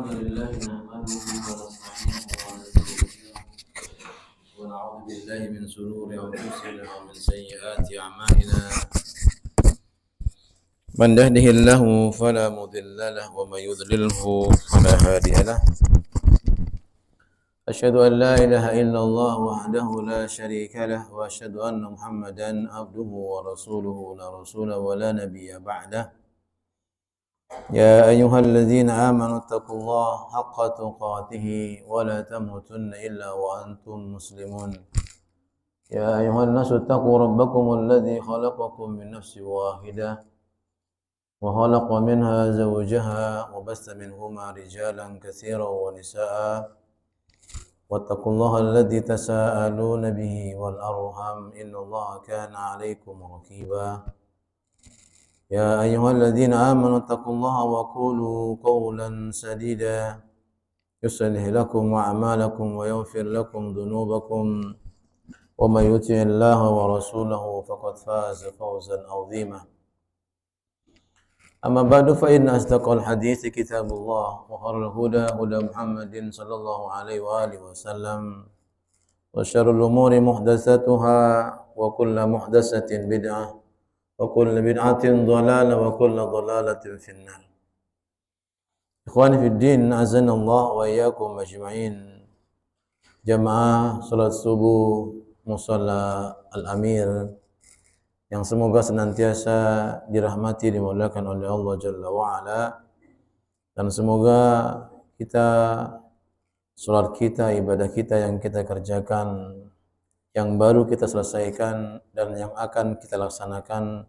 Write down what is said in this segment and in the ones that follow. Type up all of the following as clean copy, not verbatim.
لله نحمده ونستعينه ونستغفره ونعوذ بالله من شرور أنفسنا ومن سيئات أعمالنا من يهده الله فلا مضل له ومن يضلله فلا هادي له أشهد أن لا إله إلا الله وحده لا شريك له وأشهد أن محمدا عبده ورسوله لا رسول ولا نبي بعده يا أيها الذين آمنوا اتقوا الله حق تقاته ولا تموتن إلا وأنتم مسلمون يا أيها الناس اتقوا ربكم الذي خلقكم من نفس واحدة وخلق منها زوجها وبث منهما رجالا كثيرا ونساء واتقوا الله الذي تساءلون به والأرحام إن الله كان عليكم رقيبا يا أيها الذين آمنوا اتقوا الله وقولوا قولا سديدا يصلح لكم أعمالكم ويغفر لكم ذنوبكم ومن يطع الله ورسوله فقد فاز فوزا عظيما أما بعد فإن أصدق الحديث كتاب الله وخير الهدى هدى محمد صلى الله عليه وآله وسلم وشر الأمور محدثاتها وكل محدثة بدعة وكل بدعة ضلالة وكل ضلالة في النار. Ikhwani fi din, azana Allah wa iyyakum ajma'in. Jamaah salat subuh musalla Al-Amir yang semoga senantiasa dirahmati dimuliakan oleh Allah Jalla wa Ala, dan semoga salat kita, ibadah kita yang kita kerjakan, yang baru kita selesaikan dan yang akan kita laksanakan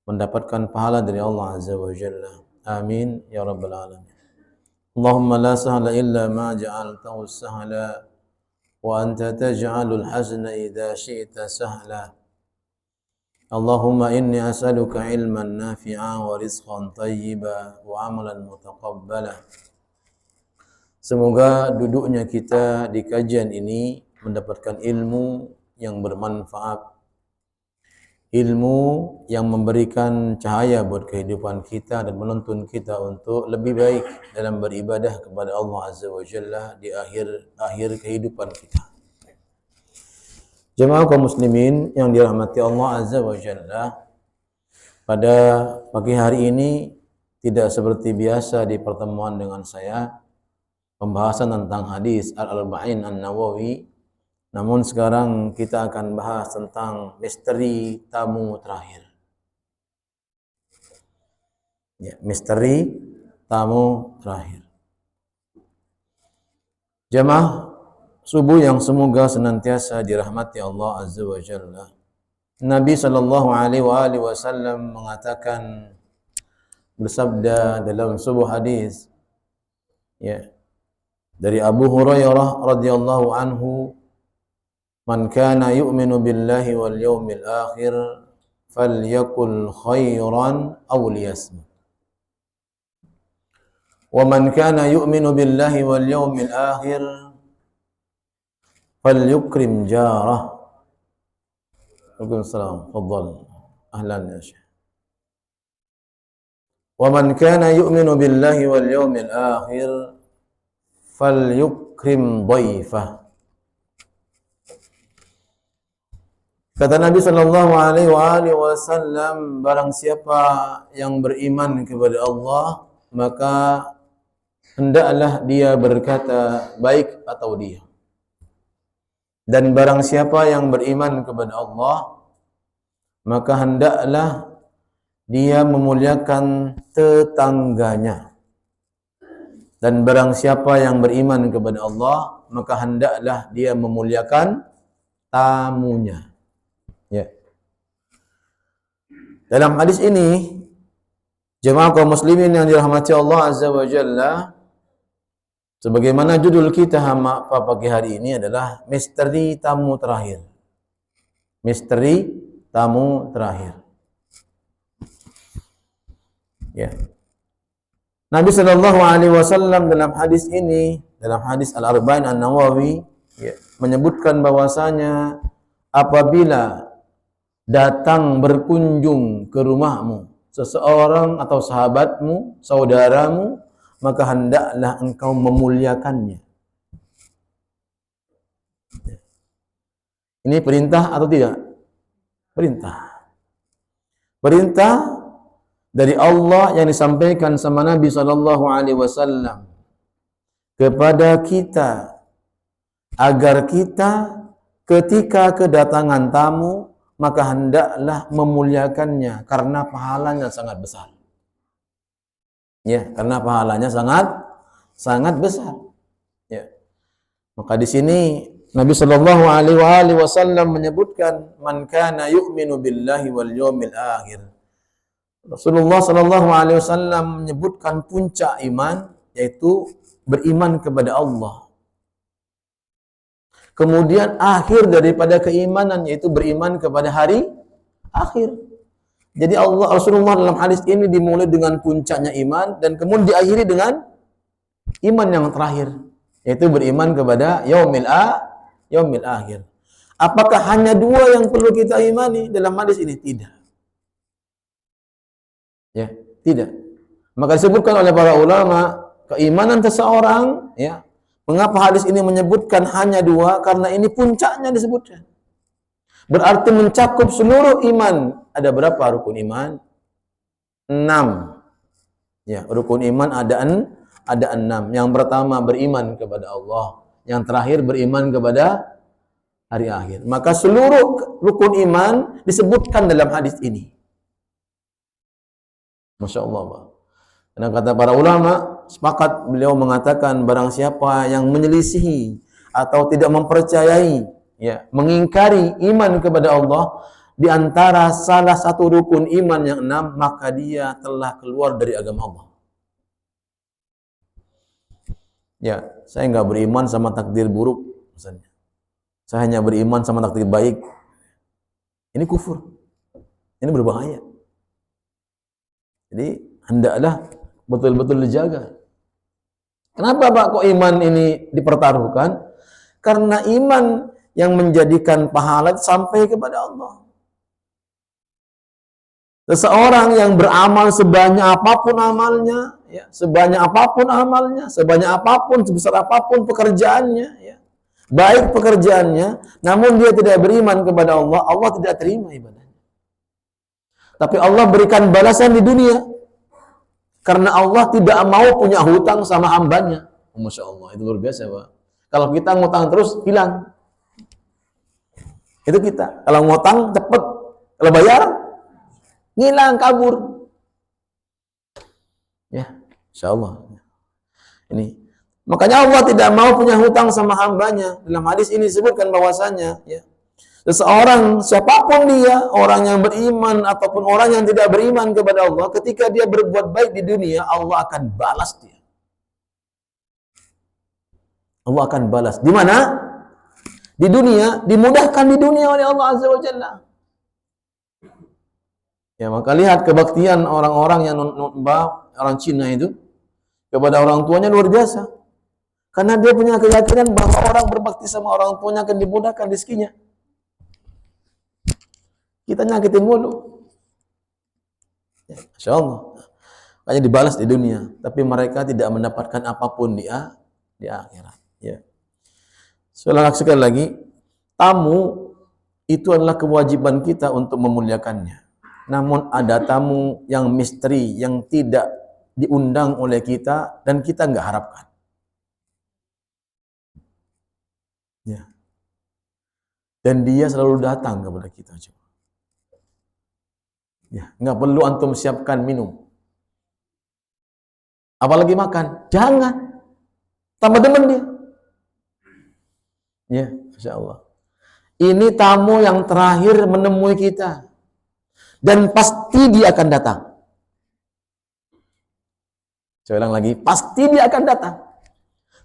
mendapatkan pahala dari Allah Azza wa Jalla. Amin ya rabbal alamin. Allahumma la sahla illa ma ja'altahu sahla wa anta taj'alul hazna idza syi'ta sahla. Allahumma inni as'aluka ilman nafi'a wa rizqan thayyiba wa amalan mutaqabbala. Semoga duduknya kita di kajian ini mendapatkan ilmu yang bermanfaat, ilmu yang memberikan cahaya buat kehidupan kita dan menuntun kita untuk lebih baik dalam beribadah kepada Allah Azza wa Jalla di akhir kehidupan kita. Jemaah kaum muslimin yang dirahmati Allah Azza wa Jalla, pada pagi hari ini tidak seperti biasa di pertemuan dengan saya pembahasan tentang hadis Al-Arba'in An-Nawawi. Namun sekarang kita akan bahas tentang misteri tamu terakhir. Ya, misteri tamu terakhir. Jemaah subuh yang semoga senantiasa dirahmati Allah Azza wa Jalla. Nabi sallallahu alaihi wasallam mengatakan, bersabda dalam sebuah hadis, ya, dari Abu Hurairah radhiyallahu anhu, man kana yu'minu billahi wal yawmil akhir falyakul khairan aw liyasmut. Wa man kana yu'minu billahi wal yawmil akhir falyukrim jarah. Waalaikumsalam. Fadhal. Ahlan ya Syekh. Wa man kana yu'minu billahi wal yawmil akhir falyukrim dhaifah. Kata Nabi sallallahu alaihi wasallam, barang siapa yang beriman kepada Allah, maka hendaklah dia berkata baik atau diam. Dan barang siapa yang beriman kepada Allah, maka hendaklah dia memuliakan tetangganya. Dan barang siapa yang beriman kepada Allah, maka hendaklah dia memuliakan tamunya. Ya. Dalam hadis ini, jemaah kaum muslimin yang dirahmati Allah Azza wa Jalla, sebagaimana judul kita pagi hari ini adalah misteri tamu terakhir. Misteri tamu terakhir. Ya. Nabi sallallahu alaihi wasallam dalam hadis ini, dalam hadis Al-Arba'in An-Nawawi, ya, menyebutkan bahwasanya apabila datang berkunjung ke rumahmu seseorang atau sahabatmu, saudaramu, maka hendaklah engkau memuliakannya. Ini perintah atau tidak? Perintah. Perintah dari Allah yang disampaikan sama Nabi SAW kepada kita, agar kita ketika kedatangan tamu maka hendaklah memuliakannya karena pahalanya sangat besar. Ya, karena pahalanya sangat besar. Ya. Maka di sini Nabi Shallallahu Alaihi Wasallam menyebutkan, man kana yu'minu billahi wal yawmil akhir. Rasulullah Shallallahu Alaihi Wasallam menyebutkan puncak iman yaitu beriman kepada Allah. Kemudian akhir daripada keimanan yaitu beriman kepada hari akhir. Jadi Rasulullah dalam hadis ini dimulai dengan puncaknya iman dan kemudian diakhiri dengan iman yang terakhir yaitu beriman kepada yaumil akhir. Apakah hanya dua yang perlu kita imani dalam hadis ini? Tidak. Ya, tidak. Maka disebutkan oleh para ulama keimanan seseorang, ya. Mengapa hadis ini menyebutkan hanya dua? Karena ini puncaknya disebutkan. Berarti mencakup seluruh iman. Ada berapa rukun iman? 6. Ya, rukun iman ada 6. Yang pertama beriman kepada Allah. Yang terakhir beriman kepada hari akhir. Maka seluruh rukun iman disebutkan dalam hadis ini. Masya Allah, Pak. Karena kata para ulama, sepakat beliau mengatakan barang siapa yang menyelisihi atau tidak mempercayai, ya, mengingkari iman kepada Allah di antara salah satu rukun iman yang 6, maka dia telah keluar dari agama Allah. Ya, saya nggak beriman sama takdir buruk, misalnya. Saya hanya beriman sama takdir baik. Ini kufur. Ini berbahaya. Jadi hendaklah betul-betul dijaga. Kenapa Pak kok iman ini dipertaruhkan? Karena iman yang menjadikan pahala sampai kepada Allah. Seseorang yang beramal sebanyak apapun amalnya, ya, sebanyak apapun amalnya, sebanyak apapun, sebesar apapun pekerjaannya, ya, baik pekerjaannya, namun dia tidak beriman kepada Allah, Allah tidak terima ibadahnya. Tapi Allah berikan balasan di dunia. Karena Allah tidak mau punya hutang sama hambanya. Masya Allah, itu luar biasa, Pak. Kalau kita ngutang terus, hilang. Itu kita. Kalau ngutang, cepet. Kalau bayar, ngilang, kabur. Ya, Insya Allah. Ini. Makanya Allah tidak mau punya hutang sama hambanya. Dalam hadis ini disebutkan bahwasanya, ya, seseorang, siapapun dia, orang yang beriman ataupun orang yang tidak beriman kepada Allah, ketika dia berbuat baik di dunia, Allah akan balas dia. Allah akan balas. Di mana? Di dunia, dimudahkan di dunia oleh Allah Azza wa Jalla. Ya, maka lihat kebaktian orang-orang yang orang Cina itu kepada orang tuanya luar biasa. Karena dia punya keyakinan bahwa orang berbakti sama orang tuanya akan dimudahkan rezekinya. Kita nyakitin mulu. Ya, Masya Allah. Hanya dibalas di dunia. Tapi mereka tidak mendapatkan apapun di akhirat. Ya. Sekali lagi, tamu itu adalah kewajiban kita untuk memuliakannya. Namun ada tamu yang misteri, yang tidak diundang oleh kita, dan kita nggak harapkan. Ya. Dan dia selalu datang kepada kita. Ya, nggak perlu antum siapkan minum. Apalagi makan. Jangan. Tambah demen dia. Ya, Masya Allah. Ini tamu yang terakhir menemui kita. Dan pasti dia akan datang. Saya ulang lagi. Pasti dia akan datang.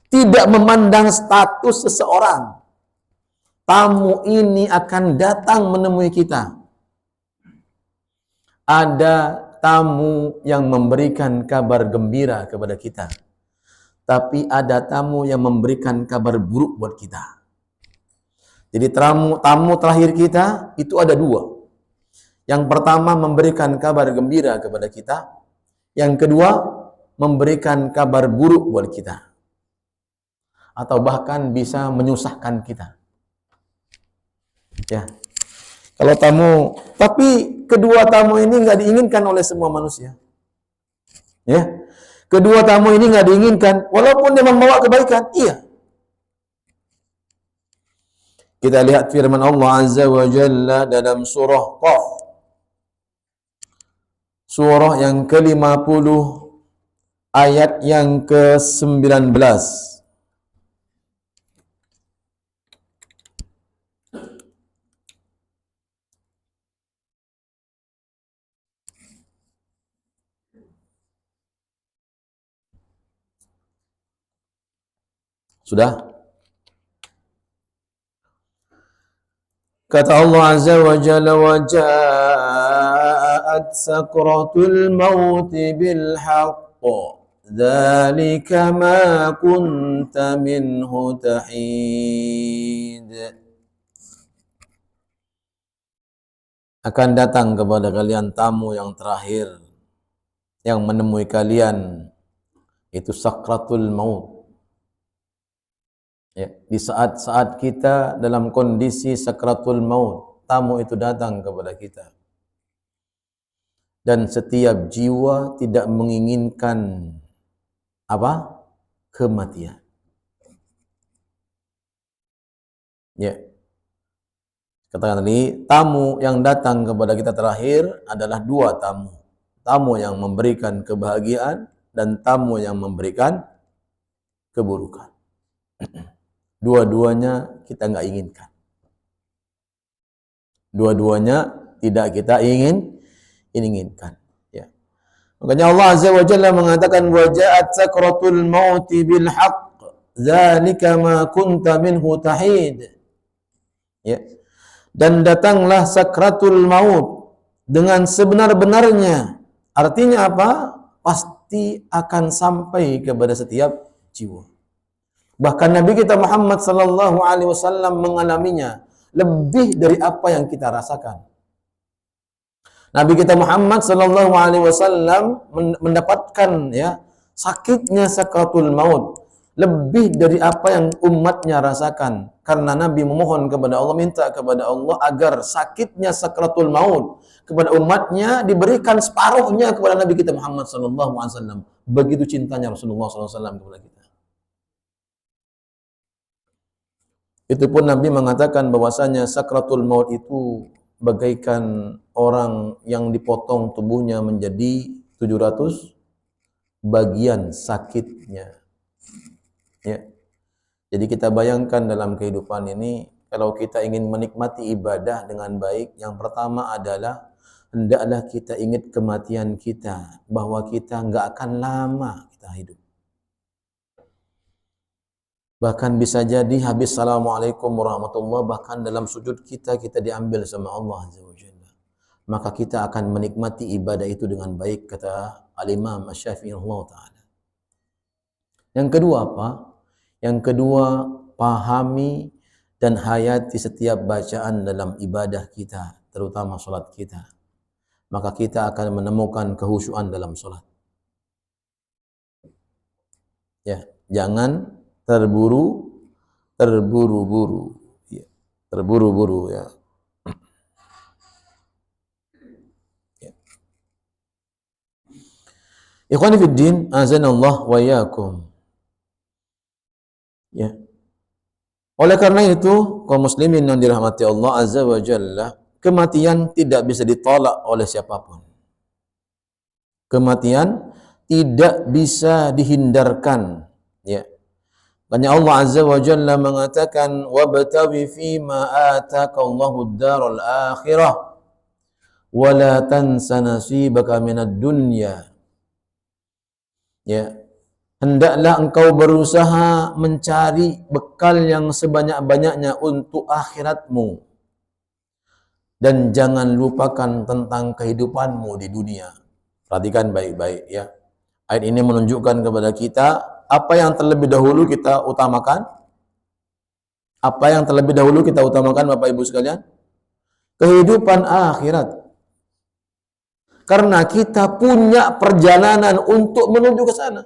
Tidak memandang status seseorang. Tamu ini akan datang menemui kita. Ada tamu yang memberikan kabar gembira kepada kita. Tapi ada tamu yang memberikan kabar buruk buat kita. Jadi tamu terakhir kita itu ada 2. Yang pertama memberikan kabar gembira kepada kita. Yang kedua memberikan kabar buruk buat kita, atau bahkan bisa menyusahkan kita. Ya, kalau tamu, tapi kedua tamu ini nggak diinginkan oleh semua manusia. Ya, kedua tamu ini nggak diinginkan, walaupun dia membawa kebaikan. Iya. Kita lihat firman Allah Azza wa Jalla dalam surah Qaf. Surah yang ke-50 ayat yang ke-19. Sudah? Kata Allah Azza wa Jalla, wa ja'at sakratul maut bil haqq, dzalika ma kunta minhu tahid. Akan datang kepada kalian tamu yang terakhir yang menemui kalian, itu sakratul maut. Ya, di saat-saat kita dalam kondisi sakratul maut, tamu itu datang kepada kita. Dan setiap jiwa tidak menginginkan apa? Kematian. Ya. Katakan tadi, tamu yang datang kepada kita terakhir adalah dua tamu. Tamu yang memberikan kebahagiaan dan tamu yang memberikan keburukan. Dua-duanya kita nggak inginkan. Dua-duanya tidak kita inginkan. Ya. Makanya Allah Azza wa Jalla mengatakan, wa ja'at sakratul mauti bil haqq, dzalika ma kunta minhu tahid. Ya. Dan datanglah sakratul maut dengan sebenar-benarnya. Artinya apa? Pasti akan sampai kepada setiap jiwa. Bahkan Nabi kita Muhammad sallallahu alaihi wasallam mengalaminya lebih dari apa yang kita rasakan. Nabi kita Muhammad sallallahu alaihi wasallam mendapatkan ya sakitnya sakratul maut lebih dari apa yang umatnya rasakan, karena Nabi memohon kepada Allah, minta kepada Allah agar sakitnya sakratul maut kepada umatnya diberikan separuhnya kepada Nabi kita Muhammad sallallahu alaihi wasallam. Begitu cintanya Rasulullah sallallahu alaihi wasallam kepada kita. Itu pun Nabi mengatakan bahwasanya sakratul maut itu bagaikan orang yang dipotong tubuhnya menjadi 700 bagian sakitnya. Ya. Jadi kita bayangkan dalam kehidupan ini, kalau kita ingin menikmati ibadah dengan baik, yang pertama adalah hendaklah kita ingat kematian kita, bahwa kita nggak akan lama kita hidup. Bahkan bisa jadi habis assalamualaikum warahmatullahi, bahkan dalam sujud kita diambil sama Allah Azza wa Jalla. Maka kita akan menikmati ibadah itu dengan baik, kata Al-Imam Asy-Syafi'i Allah Ta'ala. Yang kedua apa? Yang kedua, pahami dan hayati setiap bacaan dalam ibadah kita, terutama salat kita. Maka kita akan menemukan kehusyuan dalam salat. Ya, jangan terburu-buru, ya. Terburu-buru ya. Ya. Ikhwani fid din, azanallah wa iyyakum. Ya. Oleh karena itu, kaum muslimin yang dirahmati Allah Azza wa Jalla, kematian tidak bisa ditolak oleh siapapun. Kematian tidak bisa dihindarkan, ya. Makanya Allah Azza wa Jalla mengatakan, wabtaghi fima ataka Allahu ad-daral akhirah wa la tansa nasibaka minad dunya. Ya. Hendaklah engkau berusaha mencari bekal yang sebanyak-banyaknya untuk akhiratmu, dan jangan lupakan tentang kehidupanmu di dunia. Perhatikan baik-baik ya. Ayat ini menunjukkan kepada kita apa yang terlebih dahulu kita utamakan. Apa yang terlebih dahulu kita utamakan, Bapak Ibu sekalian? Kehidupan akhirat. Karena kita punya perjalanan untuk menuju ke sana.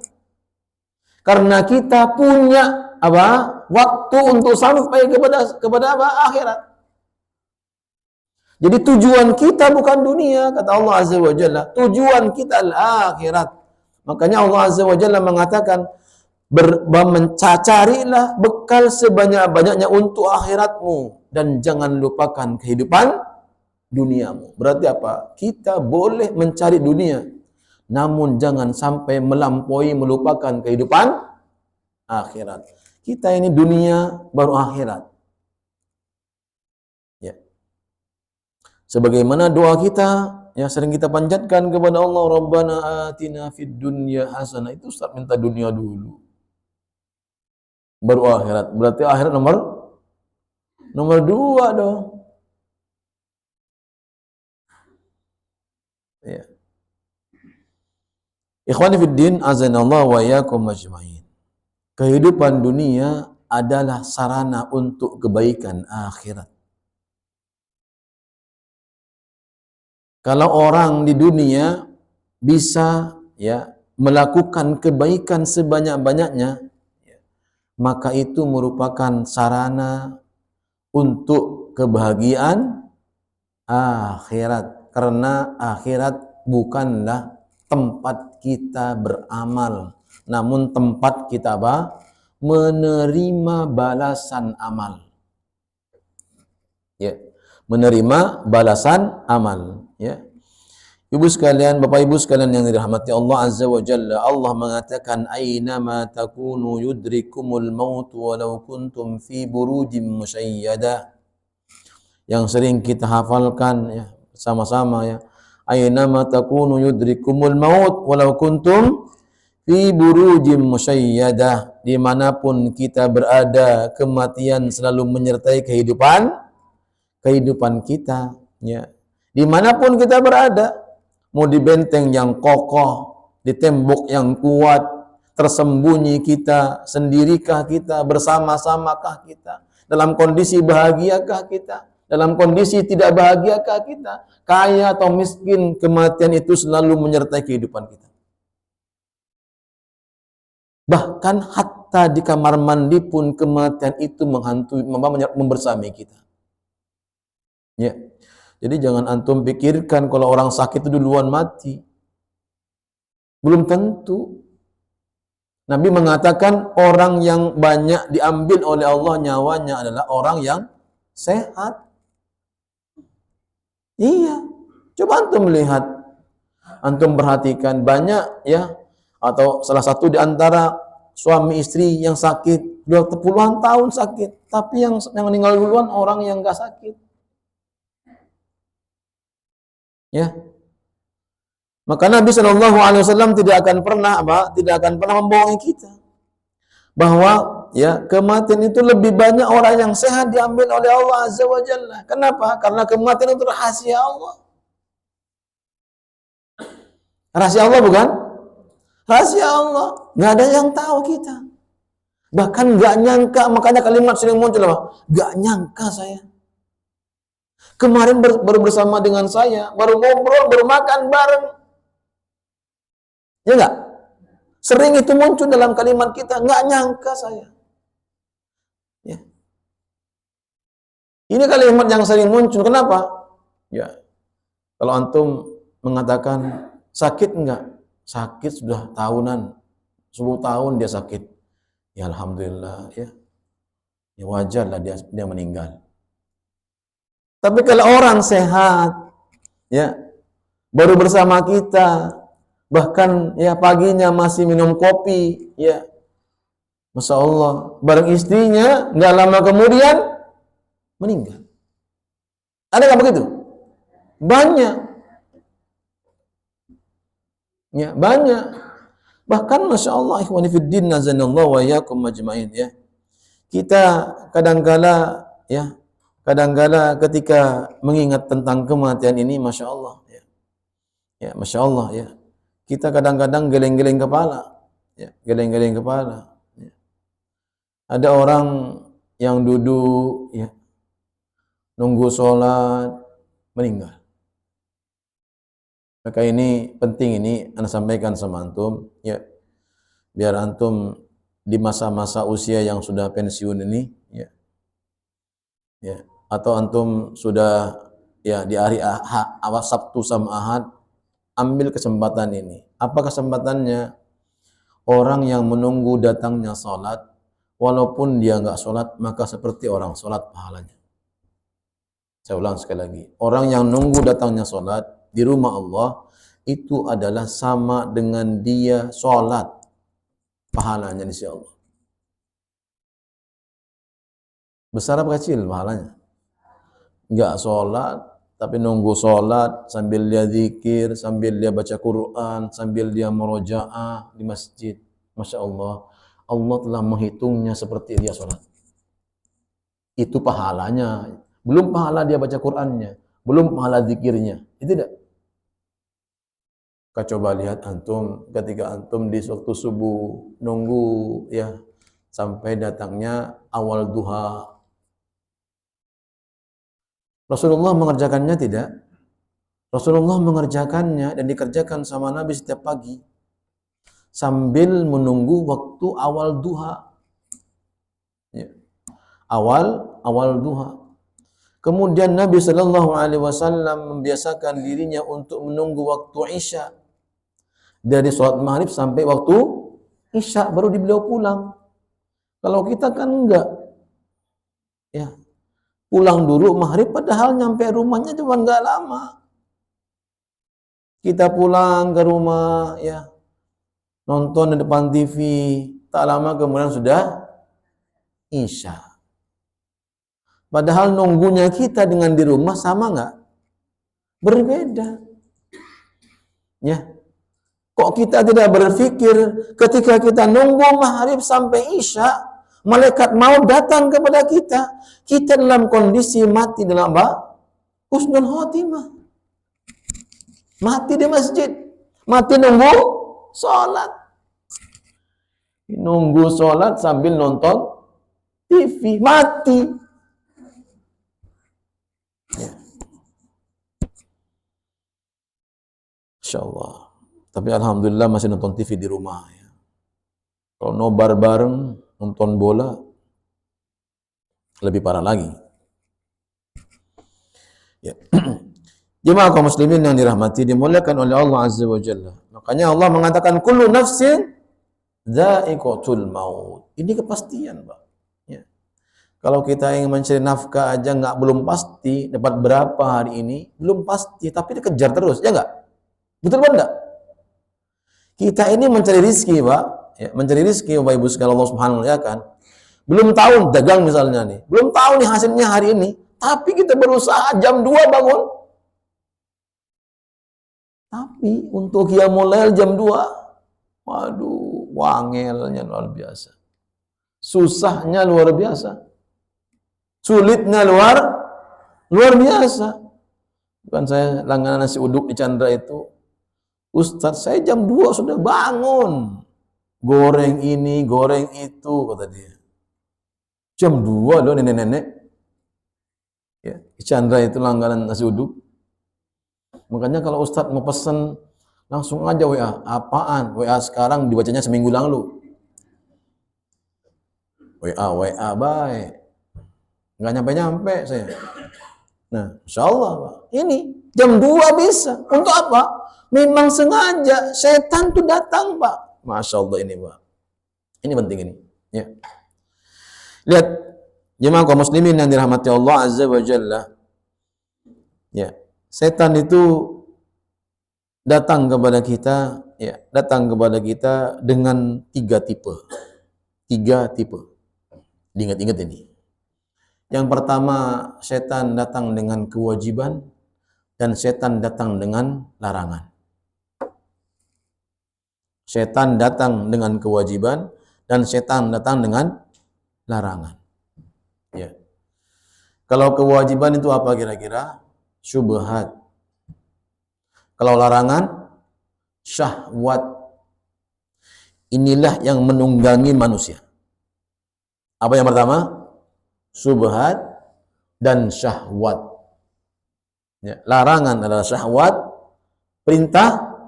Karena kita punya apa? Waktu untuk sampai kepada apa? Akhirat. Jadi tujuan kita bukan dunia, kata Allah Azza wa Jalla. Tujuan kita adalah akhirat. Makanya Allah Azza wa Jalla mengatakan, mencarilah bekal sebanyak-banyaknya untuk akhiratmu dan jangan lupakan kehidupan duniamu. Berarti apa? Kita boleh mencari dunia, namun jangan sampai melampaui melupakan kehidupan akhirat. Kita ini dunia baru akhirat. Ya. Sebagaimana doa kita yang sering kita panjatkan kepada Allah, Rabbana atina fid dunya hasanah. Itu Ustaz minta dunia dulu, baru akhirat. Berarti akhirat nomor 2 dong. Ya. Ikhwani fid din, azanallahu wa iyyakum ajmain. Kehidupan dunia adalah sarana untuk kebaikan akhirat. Kalau orang di dunia bisa ya melakukan kebaikan sebanyak-banyaknya, maka itu merupakan sarana untuk kebahagiaan akhirat. Karena akhirat bukanlah tempat kita beramal, namun tempat kita apa? Menerima balasan amal. Ya, menerima balasan amal. Ya, ibu sekalian, bapak ibu sekalian yang dirahmati Allah Azza wa Jalla, Allah mengatakan, "Ainama takunu yudrikumul maut walau kuntum fi burujim musyayyada." Yang sering kita hafalkan ya sama-sama ya. Ainama takunu yudrikumul maut walau kuntum fi burujim musyayyada. Dimanapun kita berada, kematian selalu menyertai kehidupan kita ya. Dimanapun kita berada, mau di benteng yang kokoh, di tembok yang kuat, tersembunyi kita, sendirikah kita, bersama-samakah kita, dalam kondisi bahagiakah kita, dalam kondisi tidak bahagiakah kita, kaya atau miskin, kematian itu selalu menyertai kehidupan kita. Bahkan hatta di kamar mandi pun kematian itu menghantui, membersamai kita. Ya. Jadi jangan antum pikirkan kalau orang sakit itu duluan mati. Belum tentu. Nabi mengatakan orang yang banyak diambil oleh Allah nyawanya adalah orang yang sehat. Iya. Coba antum lihat. Antum perhatikan banyak ya, atau salah satu di antara suami istri yang sakit, sudah puluhan tahun sakit, tapi yang meninggal duluan orang yang enggak sakit. Ya, maka Nabi Shallallahu Alaihi Wasallam tidak akan pernah membohongi kita bahwa ya kematian itu lebih banyak orang yang sehat diambil oleh Allah Azza wa Jalla. Kenapa? Karena kematian itu rahasia Allah. Rahasia Allah bukan? Rahasia Allah. Nggak ada yang tahu kita. Bahkan nggak nyangka, makanya kalimat sering muncul apa? Nggak nyangka saya. Kemarin baru bersama dengan saya, baru ngobrol, baru makan bareng. Ya enggak? Sering itu muncul dalam kalimat kita, nggak nyangka saya. Ya. Ini kalimat yang sering muncul, kenapa? Ya, kalau antum mengatakan sakit enggak? Sakit sudah tahunan, 10 tahun dia sakit. Ya alhamdulillah ya. Ya wajarlah dia meninggal. Tapi kalau orang sehat, ya, baru bersama kita, bahkan ya paginya masih minum kopi, ya, Masya Allah, bareng istrinya, nggak lama kemudian meninggal. Ada nggak begitu? Banyak, ya banyak. Bahkan Masya Allah, ikhwani fiddin, nazanallahu wa iyyakum majma'in, ya. Kita kadang-kala, ya, kadang-kala ketika mengingat tentang kematian ini, Masya Allah, ya, ya Masya Allah, ya, kita kadang-kadang geleng-geleng kepala, ya, geleng-geleng kepala. Ya. Ada orang yang duduk, ya, nunggu sholat, meninggal. Maka ini penting, ini Anda sampaikan sama antum, ya, biar antum di masa-masa usia yang sudah pensiun ini, ya, ya, atau antum sudah ya di hari awal Sabtu sama Ahad, ambil kesempatan ini. Apa kesempatannya? Orang yang menunggu datangnya salat, walaupun dia nggak salat, maka seperti orang salat pahalanya. Saya ulang sekali lagi. Orang yang nunggu datangnya salat di rumah Allah, itu adalah sama dengan dia salat pahalanya di sisi Allah. Besar apa kecil pahalanya? Enggak sholat, tapi nunggu sholat sambil dia zikir, sambil dia baca Quran, sambil dia murojaah di masjid. Masya Allah, Allah telah menghitungnya seperti dia sholat. Itu pahalanya. Belum pahala dia baca Qurannya, belum pahala zikirnya. Itu tidak. Kau coba lihat antum, ketika antum di waktu subuh nunggu ya sampai datangnya awal duha. Rasulullah mengerjakannya tidak? Rasulullah mengerjakannya dan dikerjakan sama Nabi setiap pagi sambil menunggu waktu awal duha. Ya. Awal duha. Kemudian Nabi Shallallahu Alaihi Wasallam membiasakan dirinya untuk menunggu waktu Isya dari sholat maghrib sampai waktu Isya baru beliau pulang. Kalau kita kan enggak, ya pulang dulu maghrib padahal nyampe rumahnya cuma enggak lama. Kita pulang ke rumah ya nonton di depan TV, tak lama kemudian sudah Isya. Padahal nunggunya kita dengan di rumah sama enggak? Berbeda. Ya. Kok kita tidak berpikir ketika kita nunggu maghrib sampai Isya, malaikat mau datang kepada kita, kita dalam kondisi mati dalam apa? Husnul khotimah. Mati di masjid, mati nunggu sholat. Nunggu sholat sambil nonton TV, mati. Ya. Insya Allah. Tapi alhamdulillah masih nonton TV di rumah. Ya. Kalau nobar bareng, nonton bola, lebih parah lagi. Ya. Jemaah kaum muslimin yang dirahmati, dimuliakan oleh Allah Azza wa Jalla. Makanya Allah mengatakan kullu nafsin dha'iqatul maut. Ini kepastian, Pak. Ya. Kalau kita ingin mencari nafkah aja belum pasti dapat berapa hari ini, belum pasti, tapi dikejar terus, ya enggak? Betul kan enggak? Kita ini mencari rizki, Pak. Ya, mencari rizki, Bapak Ibu sekalian Allah Subhanahu wa taala kan. Belum tahu dagang misalnya nih. Belum tahu nih hasilnya hari ini, tapi kita berusaha jam 2 bangun. Tapi untuk qiyamul lail jam 2, waduh, wangelnya luar biasa. Susahnya luar biasa. Sulitnya luar biasa. Bukan saya langganan nasi uduk di Chandra itu. Ustadz, saya jam 2 sudah bangun. Goreng ini, goreng itu, kata dia. Jam 2 loh nenek-nenek. Ya, di Chandra itu langganan nasi uduk. Makanya kalau Ustadz mau pesen, langsung aja WA. Apaan? WA sekarang dibacanya seminggu lalu. WA, baik. Nggak nyampe-nyampe saya. Nah, insya Allah, Pak. Ini jam 2 bisa. Untuk apa? Memang sengaja. Setan tuh datang, Pak. Masya Allah ini, Pak. Ini penting ini. Ya. Lihat. Jemaah kaum muslimin yang dirahmati Allah Azza wa Jalla. Ya. Setan itu datang kepada kita, ya, datang kepada kita dengan 3 tipe. 3 tipe. Diingat-ingat ini. Yang pertama, setan datang dengan kewajiban dan setan datang dengan larangan. Setan datang dengan kewajiban dan setan datang dengan larangan. Ya. Kalau kewajiban itu apa kira-kira? Syubhat. Kalau larangan, syahwat. Inilah yang menunggangi manusia. Apa yang pertama? Syubhat dan syahwat. Ya, larangan adalah syahwat, perintah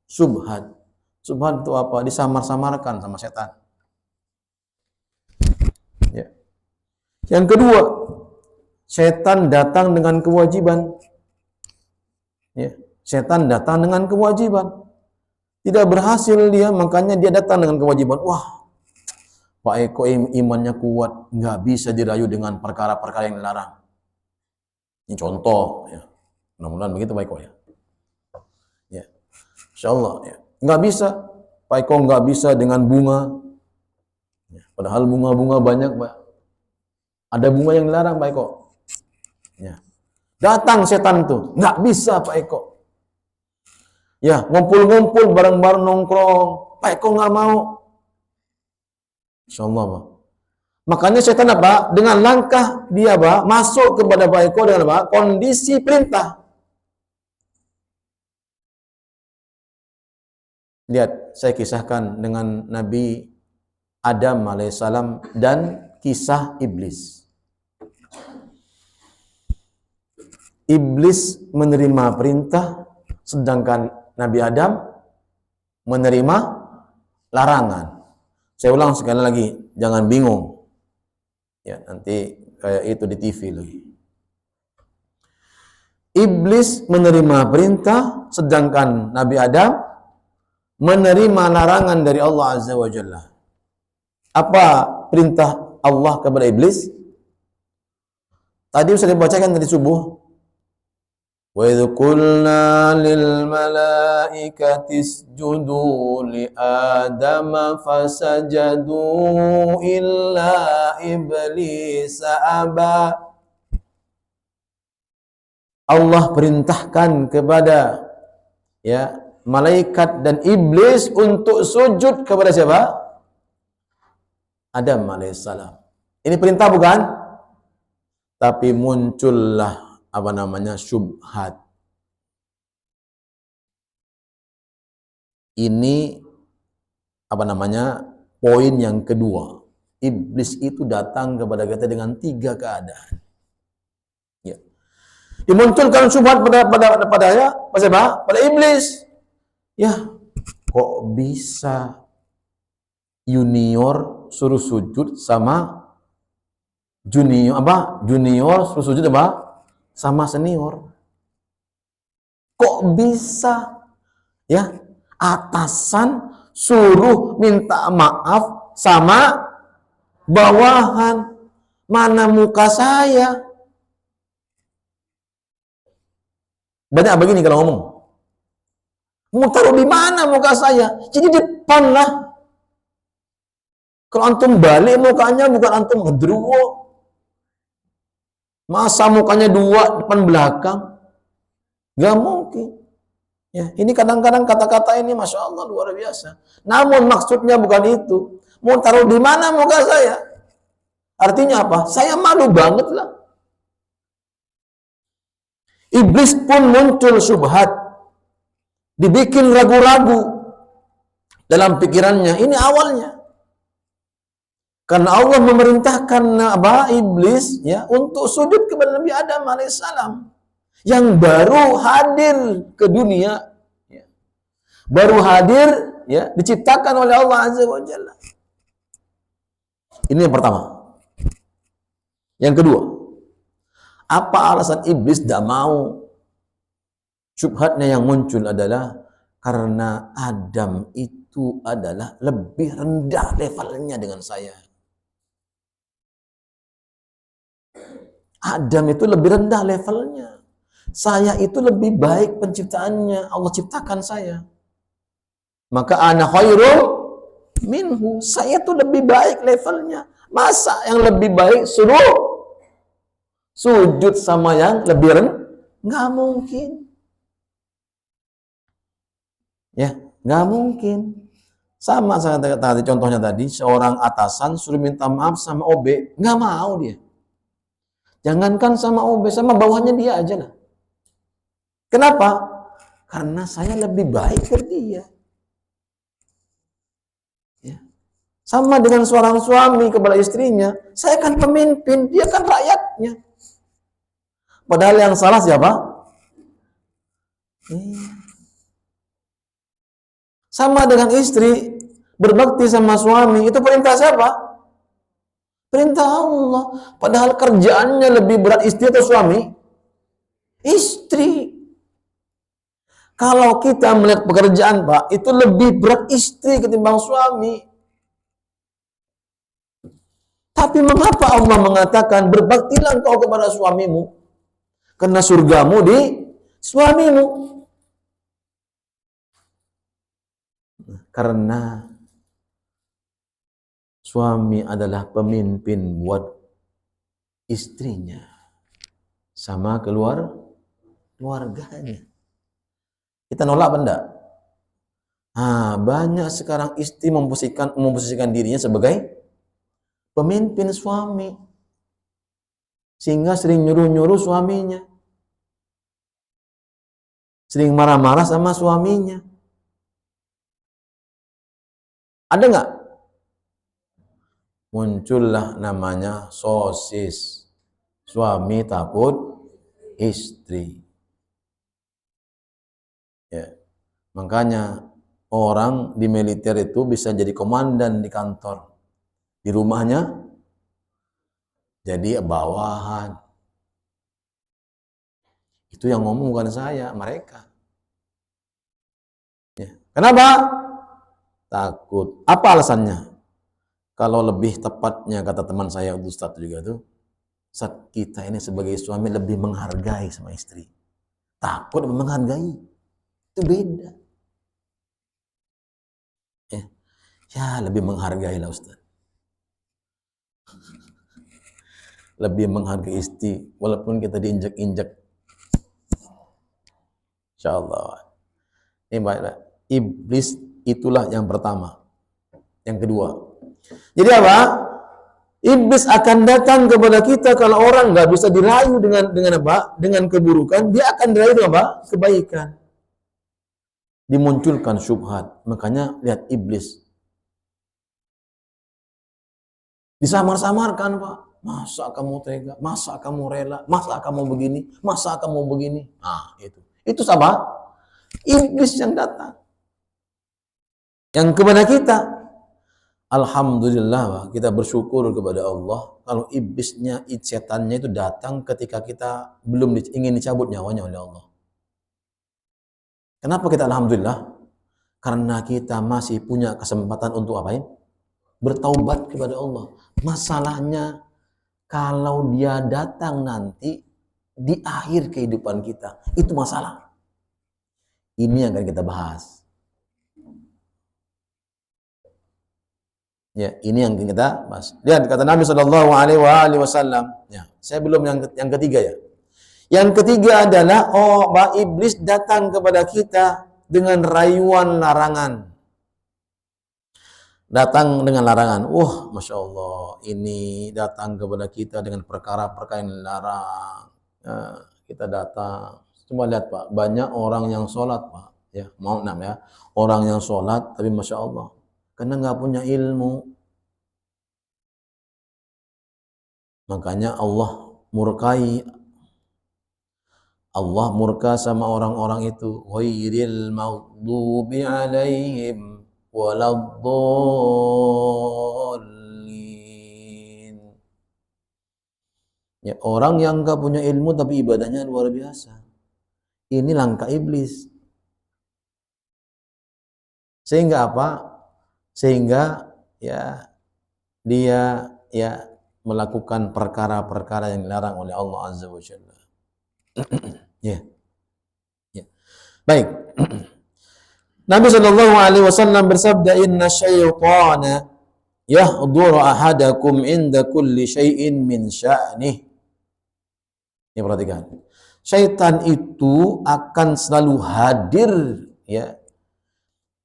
syubhat. Syubhat itu apa? Disamar-samarkan sama setan. Ya. Yang kedua, setan datang dengan kewajiban. Ya. Setan datang dengan kewajiban. Tidak berhasil dia, makanya dia datang dengan kewajiban. Wah, Pak Eko imannya kuat, nggak bisa dirayu dengan perkara-perkara yang dilarang. Ini contoh, ya. Mudah-mudahan begitu Pak Eko ya. Ya, Insya Allah ya. Nggak bisa, Pak Eko nggak bisa dengan bunga. Ya. Padahal bunga-bunga banyak, Pak. Ada bunga yang dilarang Pak Eko. Ya. Datang setan tuh, nggak bisa Pak Eko. Ya, ngumpul-ngumpul bareng-bareng nongkrong. Pak Eko nggak mau. Insya Allah, Pak. Makanya setan apa? Dengan langkah dia apa? Masuk kepada Pak Eko dengan apa? Kondisi perintah. Lihat, saya kisahkan dengan Nabi Adam alaihissalam dan kisah iblis. Iblis menerima perintah, sedangkan Nabi Adam menerima larangan. Saya ulang sekali lagi, jangan bingung. Ya, nanti kayak itu di TV lagi. Iblis menerima perintah, sedangkan Nabi Adam menerima larangan dari Allah Azza wa Jalla. Apa perintah Allah kepada iblis? Tadi sudah dibacakan tadi subuh. Wa idh qulna lil malaikati isjudu li Adama fasajadu illa iblis aba. Allah perintahkan kepada ya malaikat dan iblis untuk sujud kepada siapa? Adam alaihissalam. Ini perintah bukan? Tapi muncullah apa namanya syubhat. Ini apa namanya poin yang kedua. Iblis itu datang kepada kita dengan 3 keadaan. Ya. Dimunculkan syubhat pada siapa? Pada iblis. Ya, kok bisa junior suruh sujud sama junior suruh sujud apa? Sama senior. Kok bisa ya atasan suruh minta maaf sama bawahan? Mana muka saya? Banyak begini kalau ngomong. Mau taruh di mana muka saya? Jadi depan lah. Kalau antum balik mukanya bukan antum ngedruwo. Masa mukanya 2 depan belakang? Gak mungkin. Ya, ini kadang-kadang kata-kata ini Masya Allah luar biasa. Namun maksudnya bukan itu. Mau taruh di mana muka saya? Artinya apa? Saya malu banget lah. Iblis pun muncul syubhat. Dibikin ragu-ragu dalam pikirannya. Ini awalnya. Karena Allah memerintahkan iblis ya untuk sujud kepada Nabi Adam alaihissalam yang baru hadir ke dunia, ya. Baru hadir, ya, diciptakan oleh Allah Azza wa Jalla. Ini yang pertama. Yang kedua, apa alasan iblis tidak mau? Syubhatnya yang muncul adalah karena Adam itu adalah lebih rendah levelnya dengan saya. Adam itu lebih rendah levelnya. Saya itu lebih baik penciptaannya. Allah ciptakan saya. Maka ana khairum minhu. Saya itu lebih baik levelnya. Masa yang lebih baik suruh sujud sama yang lebih rendah? Nggak mungkin. Ya, nggak mungkin. Sama saya tadi contohnya tadi, seorang atasan suruh minta maaf sama OB, nggak mau dia. Jangankan sama OB, sama bawahnya dia aja lah. Kenapa? Karena saya lebih baik dari dia. Ya. Sama dengan seorang suami kepada istrinya, saya kan pemimpin, dia kan rakyatnya. Padahal yang salah siapa? Sama dengan istri, berbakti sama suami, itu perintah siapa? Perintah Allah. Padahal kerjaannya lebih berat istri atau suami? Istri. Kalau kita melihat pekerjaan, Pak, itu lebih berat istri ketimbang suami. Tapi mengapa Allah mengatakan berbaktilah engkau kepada suamimu? Karena surgamu di suamimu. Karena suami adalah pemimpin buat istrinya sama keluarganya. Kita nolak apa enggak? Banyak sekarang istri memposisikan dirinya sebagai pemimpin suami, sehingga sering nyuruh-nyuruh suaminya, sering marah-marah sama suaminya. Ada nggak? Muncullah namanya sosis, suami takut istri. Ya, makanya orang di militer itu bisa jadi komandan di kantor, di rumahnya jadi bawahan. Itu yang ngomong bukan saya, mereka. Ya. Kenapa? Takut. Apa alasannya? Kalau lebih tepatnya kata teman saya Ustadz juga tuh, saat kita ini sebagai suami lebih menghargai sama istri. Takut menghargai. Itu beda. Ya lebih menghargai lah Ustadz. Lebih menghargai istri, walaupun kita diinjak-injak. Insyaallah. Ini baiklah. Iblis itulah yang pertama. Yang kedua. Jadi apa? Iblis akan datang kepada kita kalau orang nggak bisa dirayu dengan apa? Dengan keburukan, dia akan dirayu dengan apa? Kebaikan. Dimunculkan syubhat. Makanya lihat iblis. Disamar-samarkan, Pak. Masa kamu tega? Masa kamu rela? Masa kamu begini? Masa kamu begini? Itu. Itu sama iblis yang datang. Yang kepada kita, alhamdulillah, kita bersyukur kepada Allah kalau iblisnya, setannya itu datang ketika kita belum ingin dicabut nyawanya oleh Allah. Kenapa kita alhamdulillah? Karena kita masih punya kesempatan untuk apain? Bertaubat kepada Allah. Masalahnya kalau dia datang nanti di akhir kehidupan kita, itu masalah. Ini yang akan kita bahas. Ya, ini yang kita bahas. Lihat kata Nabi Shallallahu Alaihi Wasallam. Ya, saya belum yang ketiga ya. Yang ketiga adalah iblis datang kepada kita dengan rayuan larangan. Datang dengan larangan. Masya Allah, ini datang kepada kita dengan perkara-perkara yang dilarang. Kita datang. Cuma lihat Pak, banyak orang yang sholat Pak. Ya, orang yang sholat, tapi Masya Allah, karena nggak punya ilmu. Makanya Allah murka sama orang-orang itu. Ghairil maghdubi alaihim waladdallin. Ya, orang yang nggak punya ilmu tapi ibadahnya luar biasa. Ini langkah iblis. Sehingga apa? Sehingga ya dia melakukan perkara-perkara yang dilarang oleh Allah Azza wa Jalla. Ya. Baik. Nabi Shallallahu Alaihi Wasallam bersabda, Inna syaitana yahduru ahadakum inda kulli syai'in min sya'nih. Ini perhatikan. Syaitan itu akan selalu hadir, ya,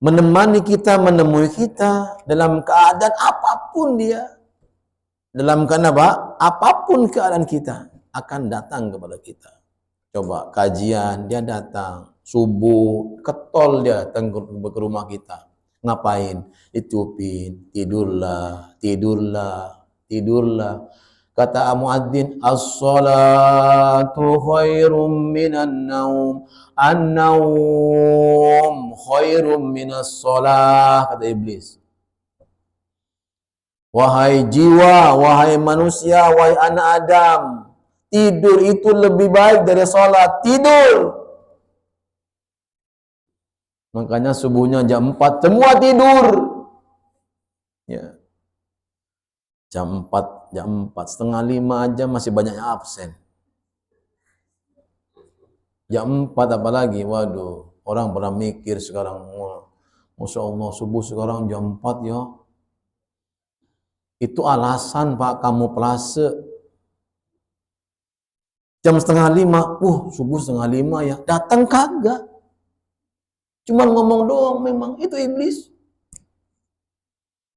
menemani kita, menemui kita dalam keadaan apapun dia. Dalam keadaan apa? Apapun keadaan kita akan datang kepada kita. Coba kajian, dia datang. Subuh, ketol dia datang ke rumah kita. Ngapain? Ditiupin, tidurlah. Kata muadzin, as-salatu khairum minan naum. An-naum khairum minas shalah, kata iblis. Wahai jiwa, wahai manusia, wahai anak Adam, tidur itu lebih baik dari sholat. Tidur. Makanya subuhnya jam 4 semua tidur. Ya. Jam 4, setengah 5 aja masih banyak yang absen. Jam 4 apalagi, waduh, orang pernah mikir sekarang, Masya Allah, subuh sekarang jam 4 ya. Itu alasan Pak, kamu pelase. Jam setengah 5, subuh setengah 5 ya, datang kagak. Cuman ngomong doang, memang itu iblis.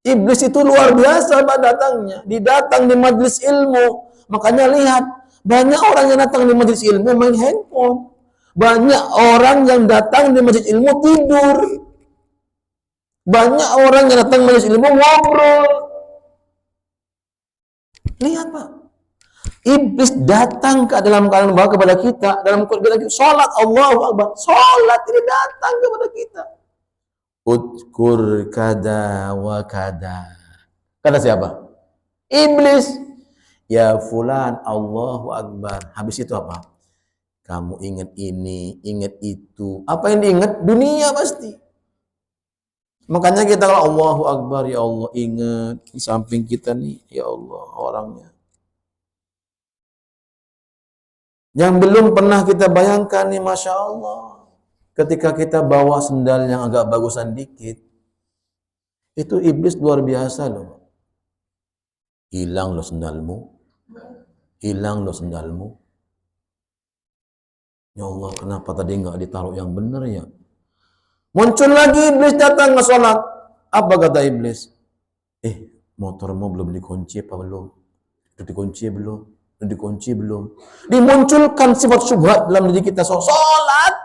Iblis itu luar biasa Pak datangnya. Didatang di majelis ilmu. Makanya lihat, banyak orang yang datang di majelis ilmu main handphone. Banyak orang yang datang di majelis ilmu tidur. Banyak orang yang datang di majelis ilmu ngobrol. Lihat Pak. Iblis datang ke dalam keadaan bahwa kepada kita, dalam keadaan sholat, Allahu Akbar. Sholat ini datang kepada kita. Udkur kada wa kada. Kata siapa? Iblis. Ya fulan, Allahu Akbar. Habis itu apa? Kamu ingat ini, ingat itu. Apa yang diingat? Dunia pasti. Makanya kita kalau Allahu Akbar, ya Allah, ingat di samping kita nih, ya Allah, orangnya. Yang belum pernah kita bayangkan nih, Masya Allah. Ketika kita bawa sendal yang agak bagusan dikit, itu iblis luar biasa loh. Hilang loh sendalmu. Hilang loh sendalmu. Ya Allah, kenapa tadi nggak ditaruh yang benar ya? Muncul lagi iblis datang ke sholat. Apa kata iblis? Motormu belum dikunci apa belum? Udah dikunci belum? Udah dikunci belum? Dimunculkan sifat syubhat dalam diri kita sholat.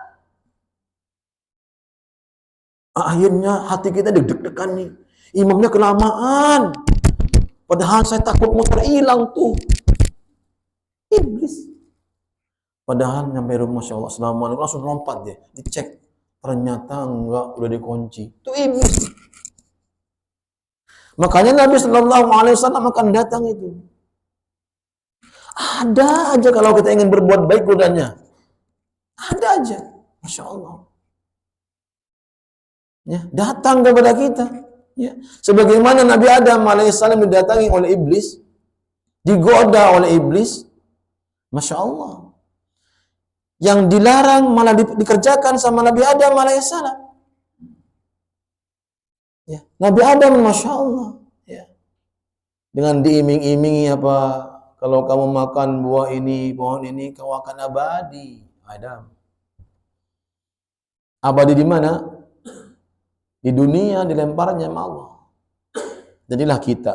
Akhirnya hati kita deg-degan nih. Imamnya kelamaan. Padahal saya takut motor hilang tuh. Iblis. Padahal nyampe rumah, Masya Allah, Assalamualaikum, langsung lompat dia. Dicek. Ternyata enggak, udah dikunci. Itu iblis. Makanya Nabi SAW akan datang itu. Ada aja kalau kita ingin berbuat baik godanya. Ada aja. Masya Allah. Ya, datang kepada kita. Ya. Sebagaimana Nabi Adam alaihissalam didatangi oleh iblis, digoda oleh iblis, Masya Allah. Yang dilarang malah dikerjakan sama Nabi Adam alaihissalam. Ya. Nabi Adam, Masya Allah. Ya. Dengan diiming-imingi apa, kalau kamu makan buah ini, pohon ini, kau akan abadi. Adam. Abadi di mana? Di dunia dilemparnya sama Allah. Jadilah kita.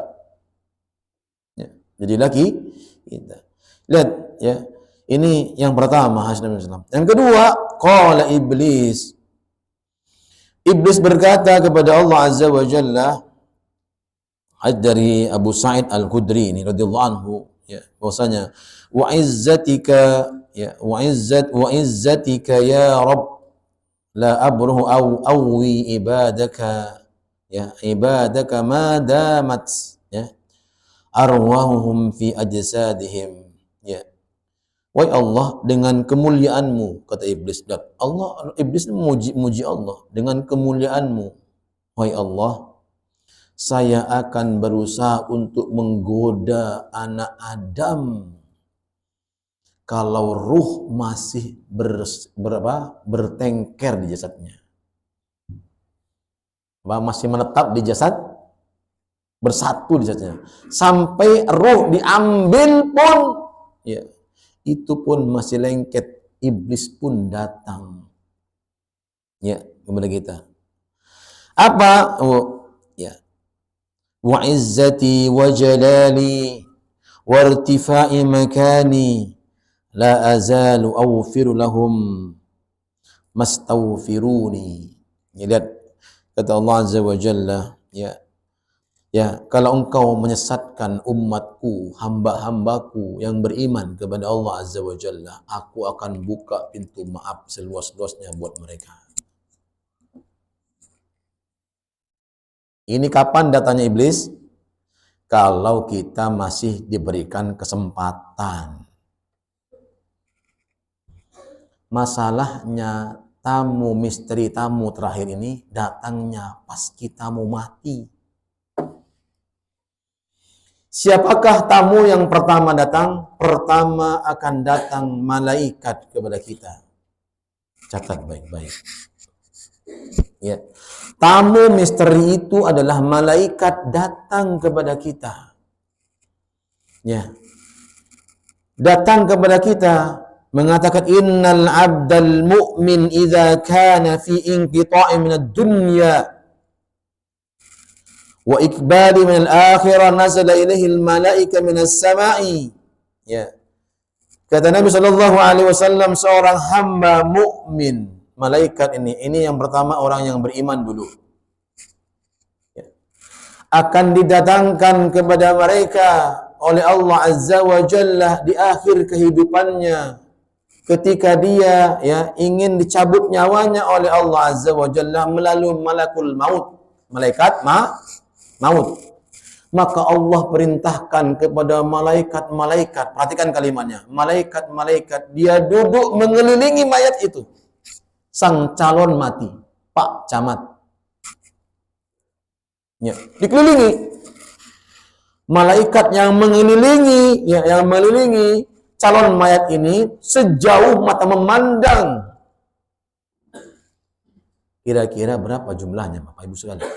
Ya, jadilah kita. Lihat ya. Ini yang pertama hadis Nabi SAW. Yang kedua, qala iblis. Iblis berkata kepada Allah Azza wa Jalla, dari Abu Sa'id Al-Khudri ini radhiyallahu anhu, ya, bahwasanya wa izzatika ya wa izzatika ya Rabb la abruhu awi ibadaka ya ibadaka ma damat ya arwahuhum fi ajsadihim ya. Wahai Allah, dengan kemuliaanmu, kata iblis. Allah, iblis memuji Allah dengan kemuliaanmu. Wahai Allah, saya akan berusaha untuk menggoda anak Adam kalau ruh masih bertengker di jasadnya. Masih menetap di jasad, bersatu di jasadnya. Sampai ruh diambil pun, ya, itu pun masih lengket, iblis pun datang. Ya, kepada kita. Apa? Ya. Wa izzati wa jalali wa irtifa'i makani la azalu awfiru lahum mastawfiruni. Ya, lihat kata Allah Azza wa Jalla, ya. Ya, kalau engkau menyesatkan umatku, hamba-hambaku yang beriman kepada Allah Azza wa Jalla, aku akan buka pintu maaf seluas-luasnya buat mereka. Ini kapan datanya iblis? Kalau kita masih diberikan kesempatan. Masalahnya misteri tamu terakhir ini datangnya pas kita mau mati. Siapakah tamu yang pertama datang? Pertama akan datang malaikat kepada kita. Catat baik-baik. Ya. Tamu misteri itu adalah malaikat datang kepada kita. Ya. Datang kepada kita mengatakan innal abdal mu'min idza kana fi inqita'in minad dunya wa ikbali min al-akhirah nazala ilaihi al-malaika min as-sama'i. Ya. Kata Nabi sallallahu alaihi wasallam, seorang hamba mukmin, malaikat ini yang pertama orang yang beriman dulu. Ya. Akan didatangkan kepada mereka oleh Allah Azza wa Jalla di akhir kehidupannya ketika dia ingin dicabut nyawanya oleh Allah Azza wa Jalla melalui malakul maut, malaikat maut. Maka Allah perintahkan kepada malaikat-malaikat, perhatikan kalimatnya, malaikat-malaikat, dia duduk mengelilingi mayat itu. Sang calon mati, Pak Camat. Ya, dikelilingi. Malaikat yang mengelilingi, calon mayat ini sejauh mata memandang. Kira-kira berapa jumlahnya, Bapak Ibu sekalian?